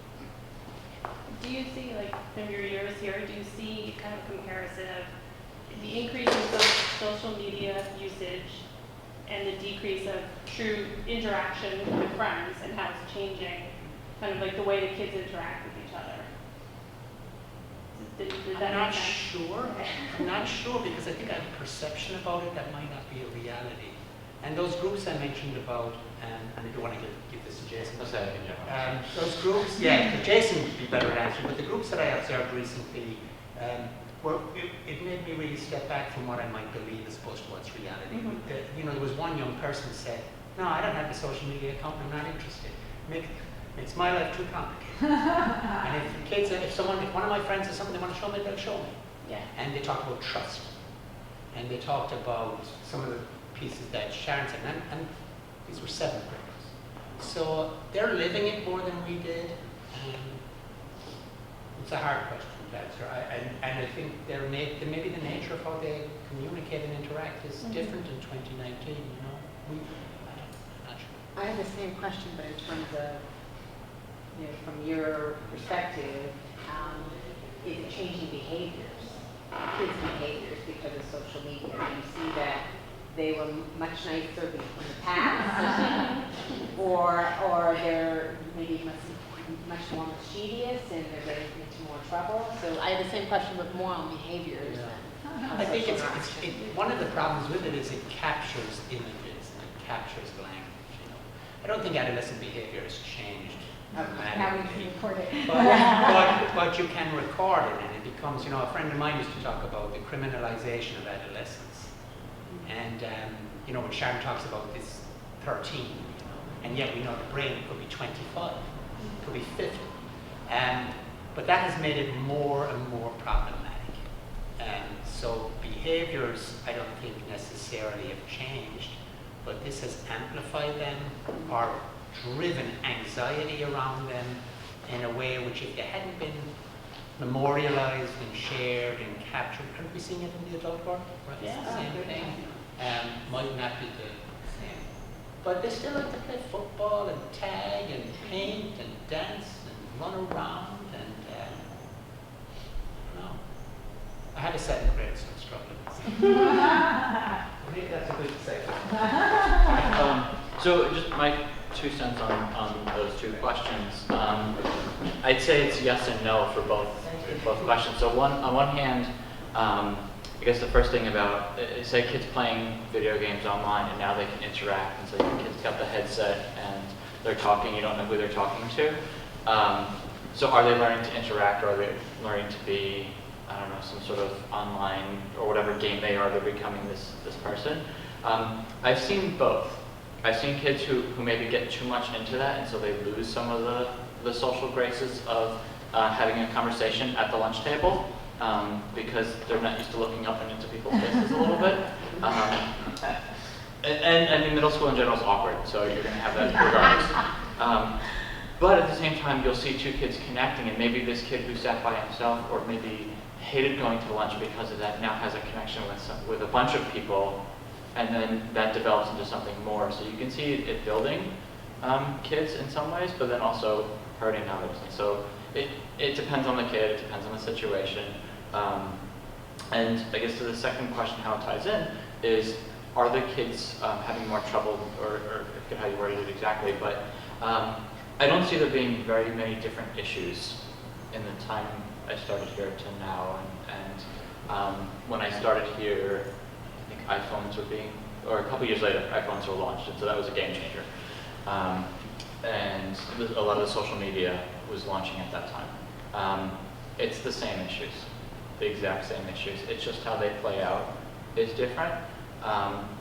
Do you see, like, from your years here, do you see kind of a comparison of the increase in social media usage and the decrease of true interaction with friends and how it's changing kind of like the way the kids interact with each other? Did that I'm make sense? sure. I'm not sure because I think I have a perception about it that might not be a reality. And those groups I mentioned about, and I do want to give this to Jason. Those groups, yeah, Jason would be better at answering, but the groups that I observed recently, it made me really step back from what I might believe as opposed to what's reality. There was one young person who said, no, I don't have a social media account, I'm not interested. Makes my life too complicated. And if one of my friends has something they want to show me, they'll show me. Yeah. And they talked about trust. And they talked about some of the pieces that Sharon said, and these were 7th graders. So they're living it more than we did. It's a hard question to answer. And I think maybe the nature of how they communicate and interact is different in 2019. I'm not sure. I have the same question, but in terms of, from your perspective, is it changing behaviors, kids' behaviors because of social media? Do you see that they were much nicer in the past, or they're maybe much more mischievous and they're getting into more trouble? So I have the same question with moral behaviors. Yeah. I think one of the problems with it is it captures images and it captures language. I don't think adolescent behavior has changed dramatically. Now we can record it. But you can record it, and it becomes, a friend of mine used to talk about the criminalization of adolescence. And, when Sharon talks about this 13, and yet we know the brain could be 25, it could be 50. But that has made it more and more problematic. So behaviors, I don't think necessarily have changed, but this has amplified them or driven anxiety around them in a way which, if they hadn't been memorialized and shared and captured, aren't we seeing it in the adult world? Right? It's the same thing. Might not be the same. but they still like to play football and tag and paint and dance and run around and, no. I had a 7th grade, so I'm struggling. Maybe that's a good segue. So just my 2 cents on those 2 questions. I'd say it's yes and no for both questions. So on one hand, I guess the first thing about, say kids playing video games online and now they can interact, and so your kids got the headset and they're talking, you don't know who they're talking to. So are they learning to interact, or are they learning to be, I don't know, some sort of online, or whatever game they are, they're becoming this person? I've seen both. I've seen kids who maybe get too much into that, and so they lose some of the social graces of having a conversation at the lunch table, because they're not used to looking up and into people's faces a little bit. And I mean, middle school in general is awkward, so you're going to have that regardless. But at the same time, you'll see 2 kids connecting, and maybe this kid who sat by himself, or maybe hated going to lunch because of that, now has a connection with a bunch of people, and then that develops into something more. So you can see it building kids in some ways, but then also hurting others. And so it depends on the kid, it depends on the situation. And I guess to the second question, how it ties in, is are the kids having more trouble, or I forget how you worded it exactly, but I don't see there being very many different issues in the time I started here to now. And when I started here, I think iPhones were or a couple years later, iPhones were launched, and so that was a game changer. And a lot of the social media was launching at that time. It's the same issues, the exact same issues. It's just how they play out is different.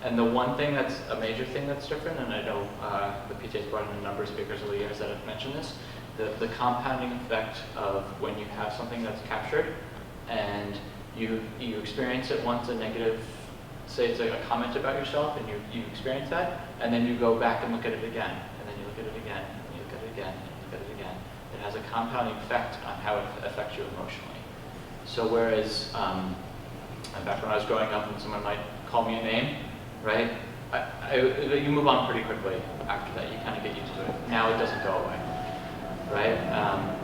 And the one thing that's a major thing that's different, and I know the PTA's brought in a number of speakers over the years that have mentioned this, the compounding effect of when you have something that's captured and you experience it once, a negative, say it's a comment about yourself, and you experience that, and then you go back and look at it again, and then you look at it again, and you look at it again, and you look at it again. It has a compounding effect on how it affects you emotionally. So whereas, back when I was growing up and someone might call me a name, right? You move on pretty quickly after that. You kind of get used to it. Now it doesn't go away, right?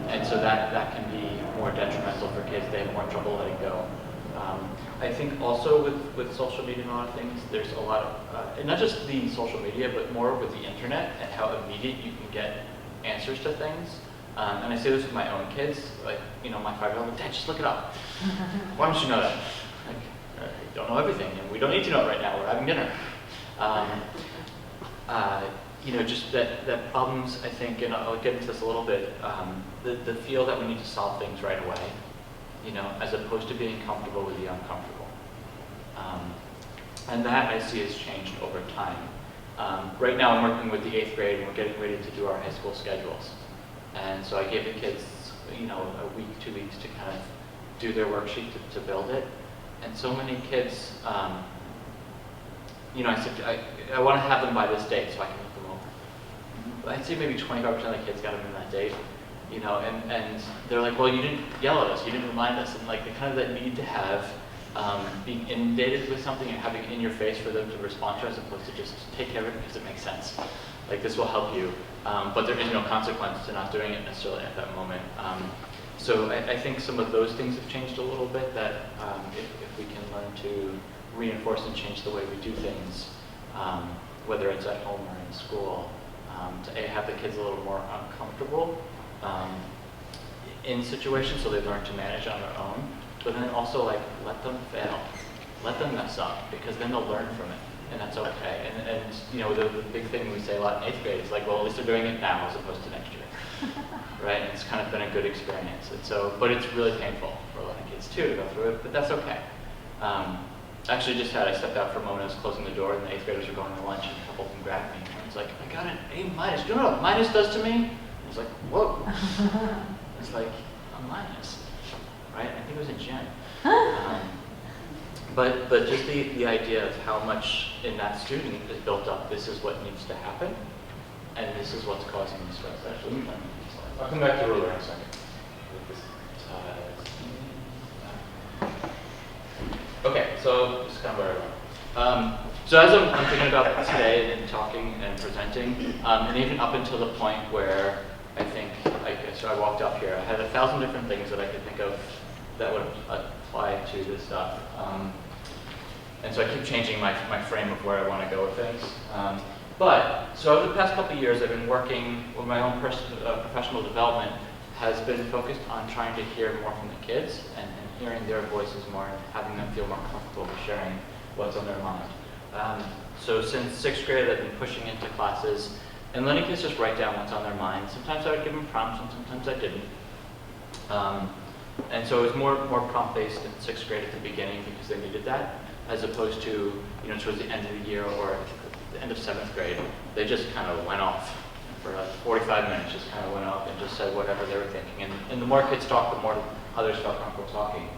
And so that can be more detrimental for kids. They have more trouble letting go. I think also with social media and a lot of things, there's a lot of, and not just the social media, but more with the internet and how immediate you can get answers to things. And I say this with my own kids, like, you know, my 5-year-old, Dad, just look it up. Why don't you know that? Like, I don't know everything, and we don't need to know it right now, we're having dinner. You know, just that problems, I think, and I'll get into this a little bit, the feel that we need to solve things right away, you know, as opposed to being comfortable with the uncomfortable. And that I see has changed over time. Right now I'm working with the 8th grade, and we're getting ready to do our high school schedules. And so I gave the kids, you know, a week, 2 weeks to kind of do their worksheet to build it. And so many kids, you know, I said, I want to have them by this date so I can look them over. I'd say maybe 25% of the kids got them in that date, you know, and they're like, well, you didn't yell at us, you didn't remind us, and like the kind of that need to have being inundated with something and having it in your face for them to respond to, as opposed to just take care of it because it makes sense. Like, this will help you, but there is no consequence to not doing it necessarily at that moment. So I think some of those things have changed a little bit, that if we can learn to reinforce and change the way we do things, whether it's at home or in school, to have the kids a little more uncomfortable in situations so they learn to manage on their own, but then also like let them fail, let them mess up, because then they'll learn from it, and that's okay. And you know, the big thing we say a lot in 8th grade is like, well, at least they're doing it now as opposed to next year. Right, and it's kind of been a good experience. And so, but it's really painful for a lot of kids too to go through it, but that's okay. Actually, I stepped out for a moment, I was closing the door, and the 8th graders were going to lunch, and a couple of them grabbed me, and I was like, I got an A-. Do you know what a minus does to me? I was like, whoa. It's like a minus, right? I think it was in gym. But just the idea of how much in that student is built up, this is what needs to happen, and this is what's causing the stress. Actually, I'll come back to ruler in a second. Okay, so this is kind of where I went. So as I'm thinking about today and talking and presenting, and even up until the point where I think, so I walked up here, I had 1,000 different things that I could think of that would apply to this stuff. And so I keep changing my frame of where I want to go with things. So over the past couple of years, I've been working with my own professional development has been focused on trying to hear more from the kids and hearing their voices more and having them feel more comfortable with sharing what's on their mind. So since 6th grade, I've been pushing into classes and letting kids just write down what's on their mind. Sometimes I would give them prompts and sometimes I didn't. And so it was more prompt-based in 6th grade at the beginning because they needed that, as opposed to, towards the end of the year or the end of 7th grade, they just kind of went off for like 45 minutes, just kind of went off and just said whatever they were thinking. And the more kids talked, the more others felt comfortable talking.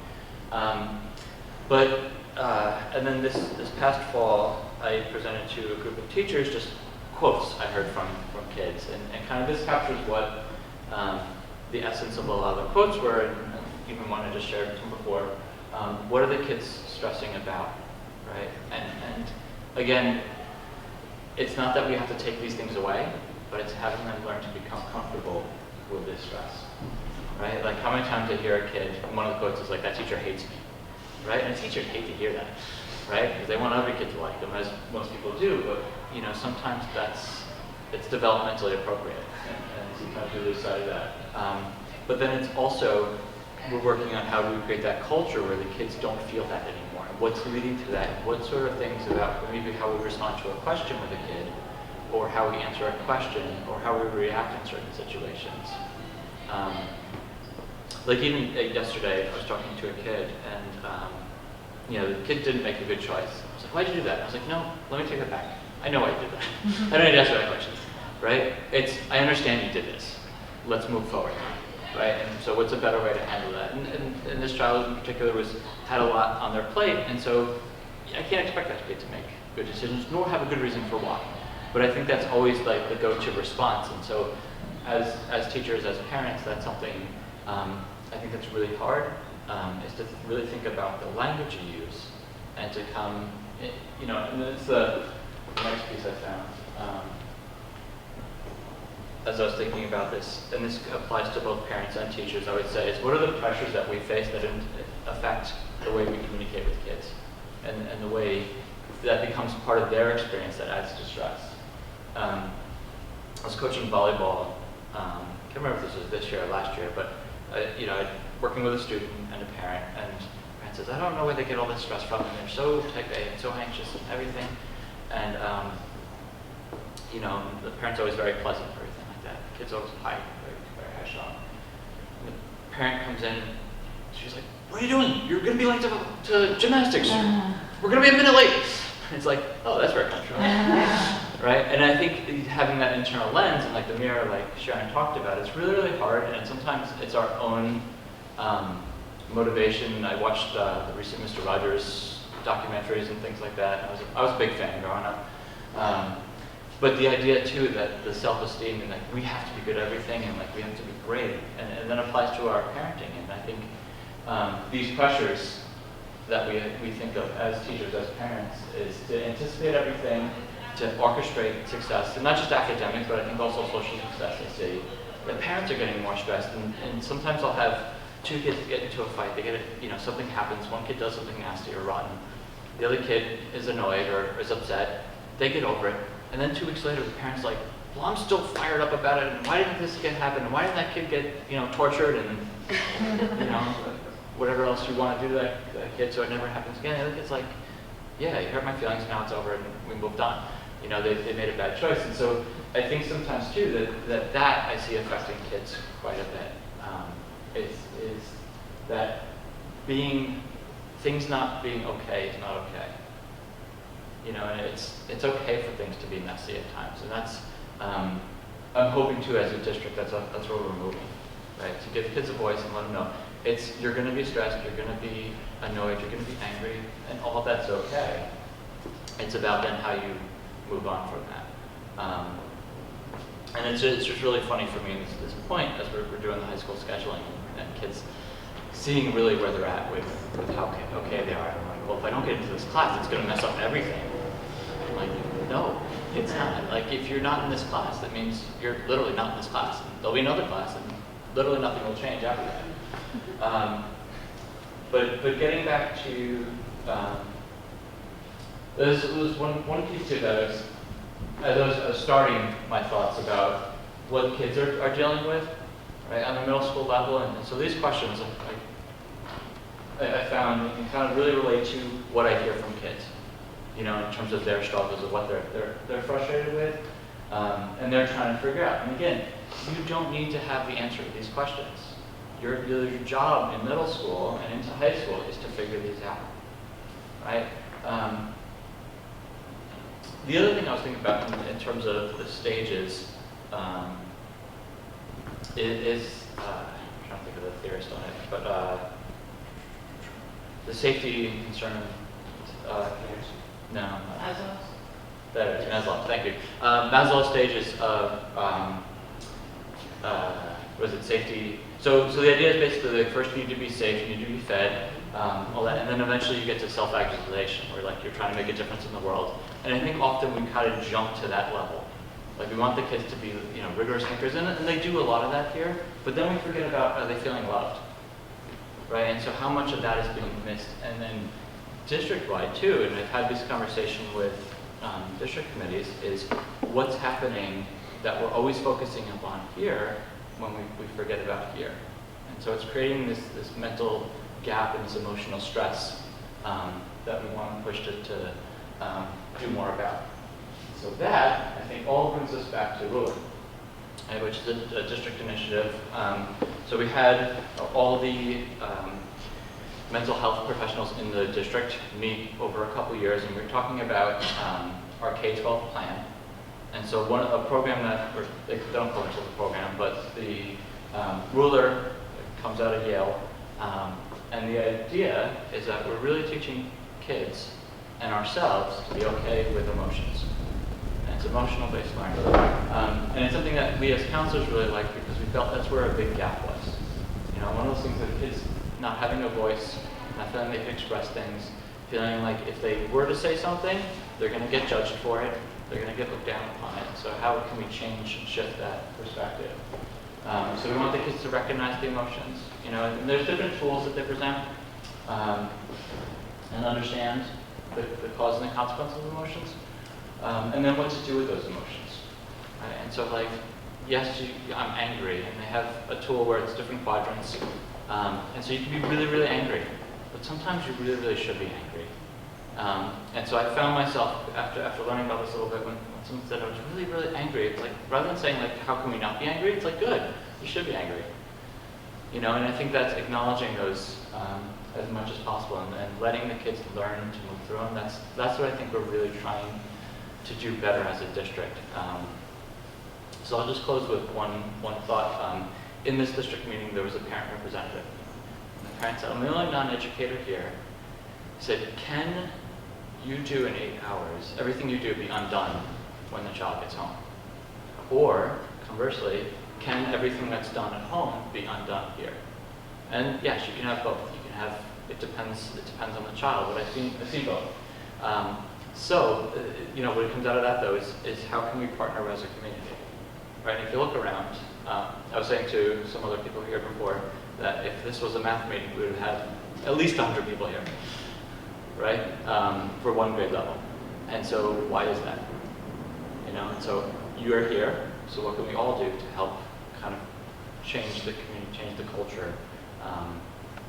And then this past fall, I presented to a group of teachers just quotes I heard from kids. And kind of this captures what the essence of a lot of the quotes were, and even one I just shared from before. What are the kids stressing about, right? And again, it's not that we have to take these things away, but it's having them learn to become comfortable with this stress, right? Like how many times I hear a kid, and one of the quotes is like, that teacher hates me, right? And a teacher would hate to hear that, right? Because they want every kid to like them, as most people do, but sometimes it's developmentally appropriate, and sometimes we lose sight of that. But then it's also, we're working on how do we create that culture where the kids don't feel that anymore. What's leading to that? What sort of things about maybe how we respond to a question with a kid, or how we answer a question, or how we react in certain situations. Like even yesterday, I was talking to a kid, and the kid didn't make a good choice. I was like, why'd you do that? I was like, no, let me take that back. I know why you did that. I don't need to ask you that question, right? I understand you did this. Let's move forward, right? And so what's a better way to handle that? And this child in particular had a lot on their plate, and so I can't expect that kid to make good decisions, nor have a good reason for why. But I think that's always like the go-to response. And so as teachers, as parents, that's something I think that's really hard, is to really think about the language you use and to come, and it's the next piece I found. As I was thinking about this, and this applies to both parents and teachers, I would say, is what are the pressures that we face that affect the way we communicate with kids and the way that becomes part of their experience that adds to stress. I was coaching volleyball, I can't remember if this was this year or last year, but working with a student and a parent, and the parent says, I don't know where they get all this stress from, and they're so type A and so anxious and everything. And the parent's always very pleasant for everything like that. The kid's always very, very high strung. And the parent comes in, she's like, what are you doing? You're gonna be late to gymnastics. We're gonna be a minute late. It's like, oh, that's very comfortable, right? And I think having that internal lens and like the mirror, like Sharon talked about, is really, really hard. And sometimes it's our own motivation. I watched the recent Mr. Rogers documentaries and things like that. And I was a big fan growing up. But the idea too that the self-esteem and like we have to be good at everything and like we have to be great, and then applies to our parenting. And I think these pressures that we think of as teachers, as parents, is to anticipate everything, to orchestrate success, and not just academic, but I think also social success. I see that parents are getting more stressed, and sometimes I'll have two kids get into a fight. They get something happens. One kid does something nasty or rotten. The other kid is annoyed or is upset. They get over it, and then 2 weeks later, the parent's like, "Well, I'm still fired up about it. And why didn't this happen? And why didn't that kid get tortured and whatever else you want to do to that kid so it never happens again?" The other kid's like, "Yeah, you hurt my feelings. Now it's over, and we moved on." They made a bad choice, and so I think sometimes too that I see affecting kids quite a bit. Is that things not being okay is not okay. And it's okay for things to be messy at times, and that's I'm hoping too as a district that's where we're moving, right? To give kids a voice and let them know you're going to be stressed, you're going to be annoyed, you're going to be angry, and all of that's okay. It's about then how you move on from that. And it's just really funny for me at this point as we're doing the high school scheduling and kids seeing really where they're at with how okay they are. And I'm like, well, if I don't get into this class, it's going to mess up everything. I'm like, no, it's not. Like, if you're not in this class, that means you're literally not in this class. There'll be another class, and literally nothing will change after that. But getting back to, this was one piece too that as I was starting my thoughts about what kids are dealing with, right, on the middle school level, and so these questions I found kind of really relate to what I hear from kids, you know, in terms of their struggles of what they're frustrated with, and they're trying to figure out. And again, you don't need to have the answer to these questions. Your job in middle school and into high school is to figure these out, right? The other thing I was thinking about in terms of the stages is I'm trying to think of the theorist on it, but the safety and concern. No. Maslow's? There, Maslow. Thank you. Maslow's stages of was it safety? So the idea is basically like first you need to be safe, you need to be fed, all that, and then eventually you get to self-actualization, where like you're trying to make a difference in the world. And I think often we kind of jump to that level. Like we want the kids to be, you know, rigorous thinkers, and they do a lot of that here. But then we forget about are they feeling loved, right? And so how much of that is being missed? And then district-wide too, and I've had this conversation with district committees, is what's happening that we're always focusing upon here when we forget about here. And so it's creating this mental gap and this emotional stress that we want to push to do more about. So that, I think, all brings us back to Ruler, which is a district initiative. So we had all the mental health professionals in the district meet over a couple years, and we were talking about our K-12 plan. And so a program that, or they don't call themselves a program, but the Ruler comes out of Yale, and the idea is that we're really teaching kids and ourselves to be okay with emotions. And it's emotional-based learning. And it's something that we as counselors really like because we felt that's where a big gap was. You know, one of those things that kids not having a voice, not feeling they can express things, feeling like if they were to say something, they're going to get judged for it, they're going to get looked down upon it. So how can we change and shift that perspective? So we want the kids to recognize the emotions, you know, and there's different tools that they present and understand the cause and the consequences of emotions, and then what to do with those emotions. Right? And so like, yes, I'm angry, and they have a tool where it's different quadrants, and so you can be really, really angry, but sometimes you really, really should be angry. And so I found myself, after learning about this a little bit, when someone said I was really, really angry, it's like, rather than saying like, how can we not be angry? It's like, good, you should be angry. You know, and I think that's acknowledging those as much as possible and letting the kids learn to move through them. That's what I think we're really trying to do better as a district. So I'll just close with one thought. In this district meeting, there was a parent representative. And the parent said, I'm the only non-educator here. He said, can you do in 8 hours, everything you do be undone when the child gets home? Or, conversely, can everything that's done at home be undone here? And yes, you can have both. You can have, it depends on the child, but I see both. So, you know, what it comes out of that though is how can we partner as a community? Right, and if you look around, I was saying to some other people here before that if this was a math meeting, we would have had at least 100 people here, right, for one grade level. And so why is that? You know, and so you're here, so what can we all do to help kind of change the community, change the culture,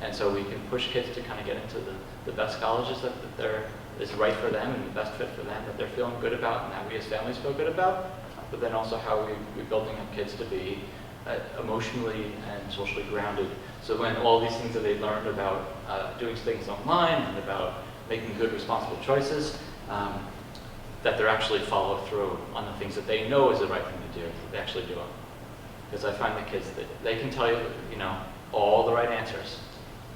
and so we can push kids to kind of get into the best colleges that is right for them and the best fit for them, that they're feeling good about and that we as families feel good about, but then also how we're building up kids to be emotionally and socially grounded. So when all these things that they learned about doing things online and about making good, responsible choices, that they're actually follow through on the things that they know is the right thing to do, they actually do them. Because I find the kids that they can tell you, you know, all the right answers.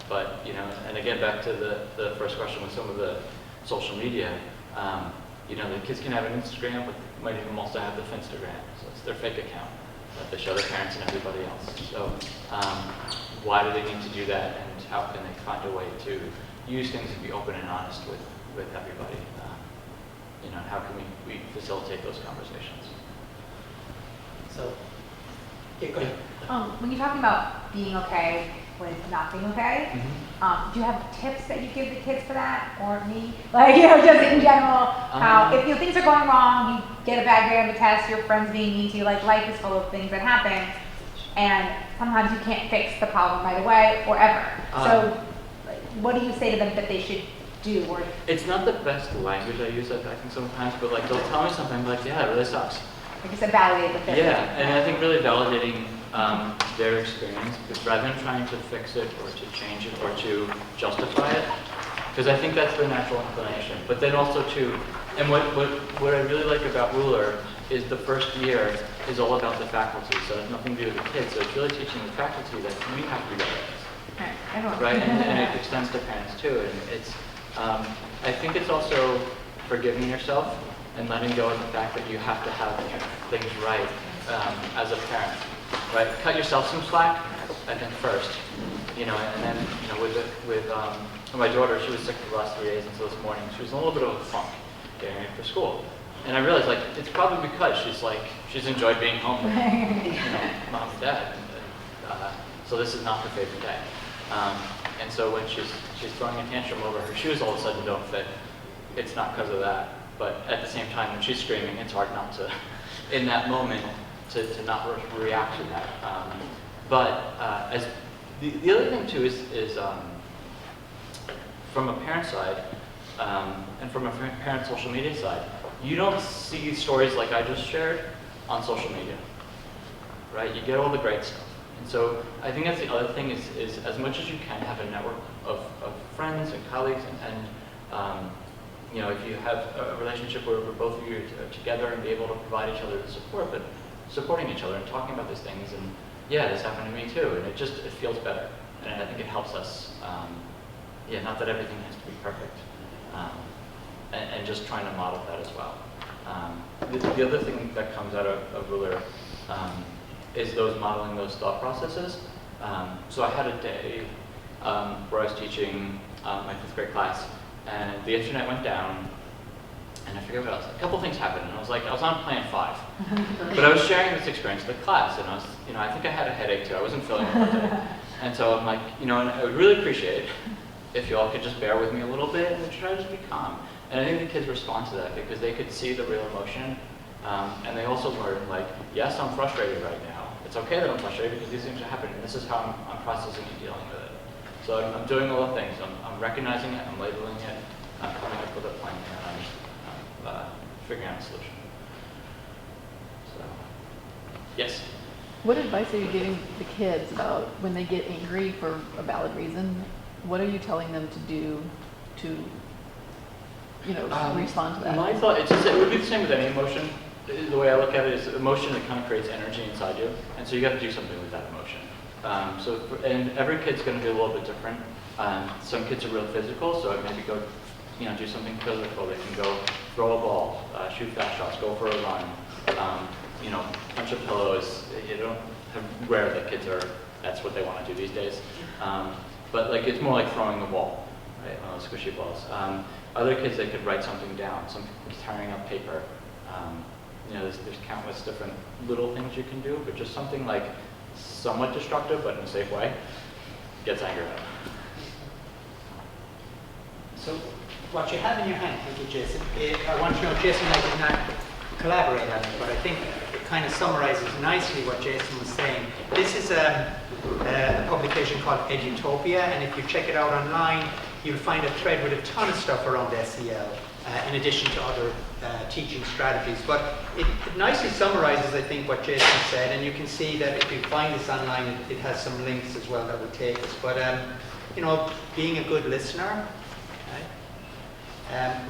But, you know, and again, back to the first question with some of the social media, you know, the kids can have an Instagram, but they might even also have the Finstagram. So it's their fake account that they show their parents and everybody else. So why do they need to do that, and how can they find a way to use things to be open and honest with everybody. You know, and how can we facilitate those conversations? So, yeah, go ahead. When you're talking about being okay with not being okay, do you have tips that you give the kids for that, or me? Like, you know, just in general, how if things are going wrong, you get a bad grade on the test, your friend's being mean to you, like life is full of things that happen, and sometimes you can't fix the problem right away or ever. So, like, what do you say to them that they should do? Or it's not the best language I use, I think sometimes, but like they'll tell me something like, yeah, it really sucks. like just validate the fit. Yeah, and I think really validating their experience, because rather than trying to fix it or to change it or to justify it, because I think that's the natural inclination. But then also too, and what I really like about Ruler is the first year is all about the faculty, so it has nothing to do with the kids. So it's really teaching the faculty that we have to be better at this. Right, and it extends to parents too. And it's, I think it's also forgiving yourself and letting go of the fact that you have to have things right as a parent. Right, cut yourself some slack, I think first, you know, and then with my daughter, she was sick for the last 3 days until this morning. She was in a little bit of a funk getting ready for school, and I realized like it's probably because she's enjoyed being home with mom and dad, so this is not her favorite day, and so when she's throwing a tantrum over her shoes all of a sudden don't fit, it's not because of that, but at the same time when she's screaming, it's hard not to, in that moment, to not react to that. But as the other thing too is from a parent side and from a parent social media side, you don't see stories like I just shared on social media, right? You get all the great stuff. And so I think that's the other thing is as much as you can have a network of friends and colleagues and you know, if you have a relationship where both of you are together and be able to provide each other the support, but supporting each other and talking about these things, and yeah, this happened to me too, and it feels better, and I think it helps us. Yeah, not that everything has to be perfect, and just trying to model that as well. The other thing that comes out of Ruler is modeling those thought processes. So I had a day where I was teaching my 5th grade class, and the internet went down. And I forget what else. A couple things happened, and I was on plan 5. But I was sharing this experience with the class, and I think I had a headache too. I wasn't feeling well that day. And so I'm like, and I would really appreciate if you all could just bear with me a little bit and try to just be calm. And I think the kids respond to that because they could see the real emotion, and they also learn like, yes, I'm frustrated right now. It's okay that I'm frustrated because these things are happening. This is how I'm processing and dealing with it. So I'm doing all the things. I'm recognizing it. I'm labeling it. I'm coming up with a plan. Figuring out a solution. So, yes? What advice are you giving the kids about when they get angry for a valid reason? What are you telling them to do to, respond to that? My thought, it would be the same with any emotion. The way I look at it is emotion that kind of creates energy inside you, and so you got to do something with that emotion. And every kid's going to be a little bit different. Some kids are real physical, so I'd maybe go do something physical. They can go throw a ball, shoot fast shots, go for a run, punch a pillows. You don't have rare that kids that's what they want to do these days. But like it's more like throwing a ball, right? One of those squishy balls. Other kids, they could write something down. Some carrying up paper. There's countless different little things you can do, but just something like somewhat destructive, but in a safe way, gets anger out. So what you have in your hand, thank you, Jason. I want you to know Jason and I did not collaborate on it, but I think it kind of summarizes nicely what Jason was saying. This is a publication called Edutopia, and if you check it out online, you'll find a thread with a ton of stuff around SEL, in addition to other teaching strategies. But it nicely summarizes, I think, what Jason said, and you can see that if you find this online, it has some links as well that will take us. But, being a good listener,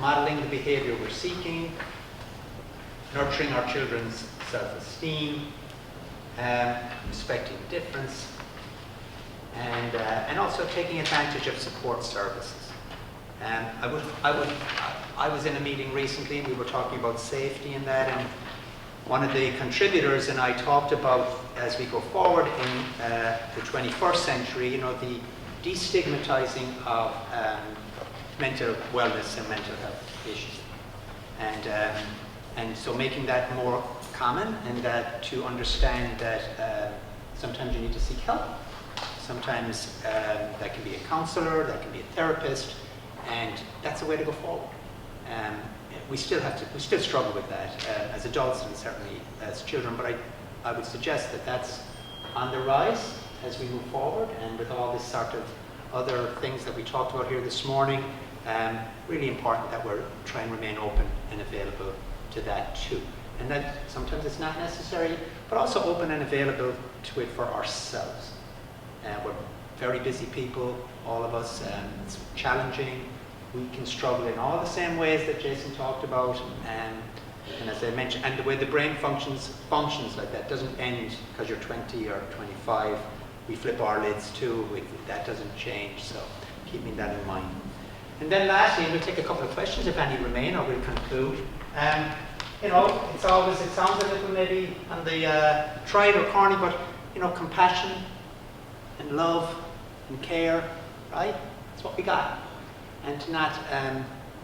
modeling the behavior we're seeking, nurturing our children's self-esteem, respecting difference, and also taking advantage of support services. I was in a meeting recently and we were talking about safety and that, and one of the contributors and I talked about as we go forward in the 21st century, destigmatizing of mental wellness and mental health issues. And so making that more common, and that to understand that sometimes you need to seek help. Sometimes that can be a counselor, that can be a therapist, and that's the way to go forward. We still struggle with that as adults and certainly as children, but I would suggest that that's on the rise as we move forward, and with all this sort of other things that we talked about here this morning, really important that we're trying to remain open and available to that too. And that sometimes it's not necessary, but also open and available to it for ourselves. We're very busy people, all of us, it's challenging. We can struggle in all the same ways that Jason talked about, and as I mentioned, and the way the brain functions like that doesn't end because you're 20 or 25. We flip our lids too, that doesn't change, so keeping that in mind. And then lastly, we'll take a couple of questions if any remain, or we'll conclude. You know, it sounds a little maybe on the trite or corny, but you know, compassion and love and care, right? That's what we got. And to not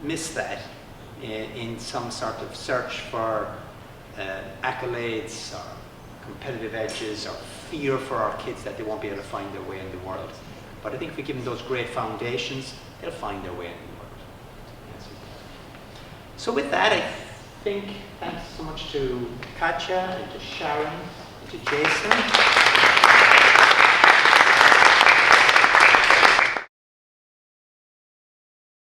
miss that in some sort of search for accolades or competitive edges or fear for our kids that they won't be able to find their way in the world. But I think if we give them those great foundations, they'll find their way in the world. Yes. So with that, I think thanks so much to Katya and to Sharon and to Jason.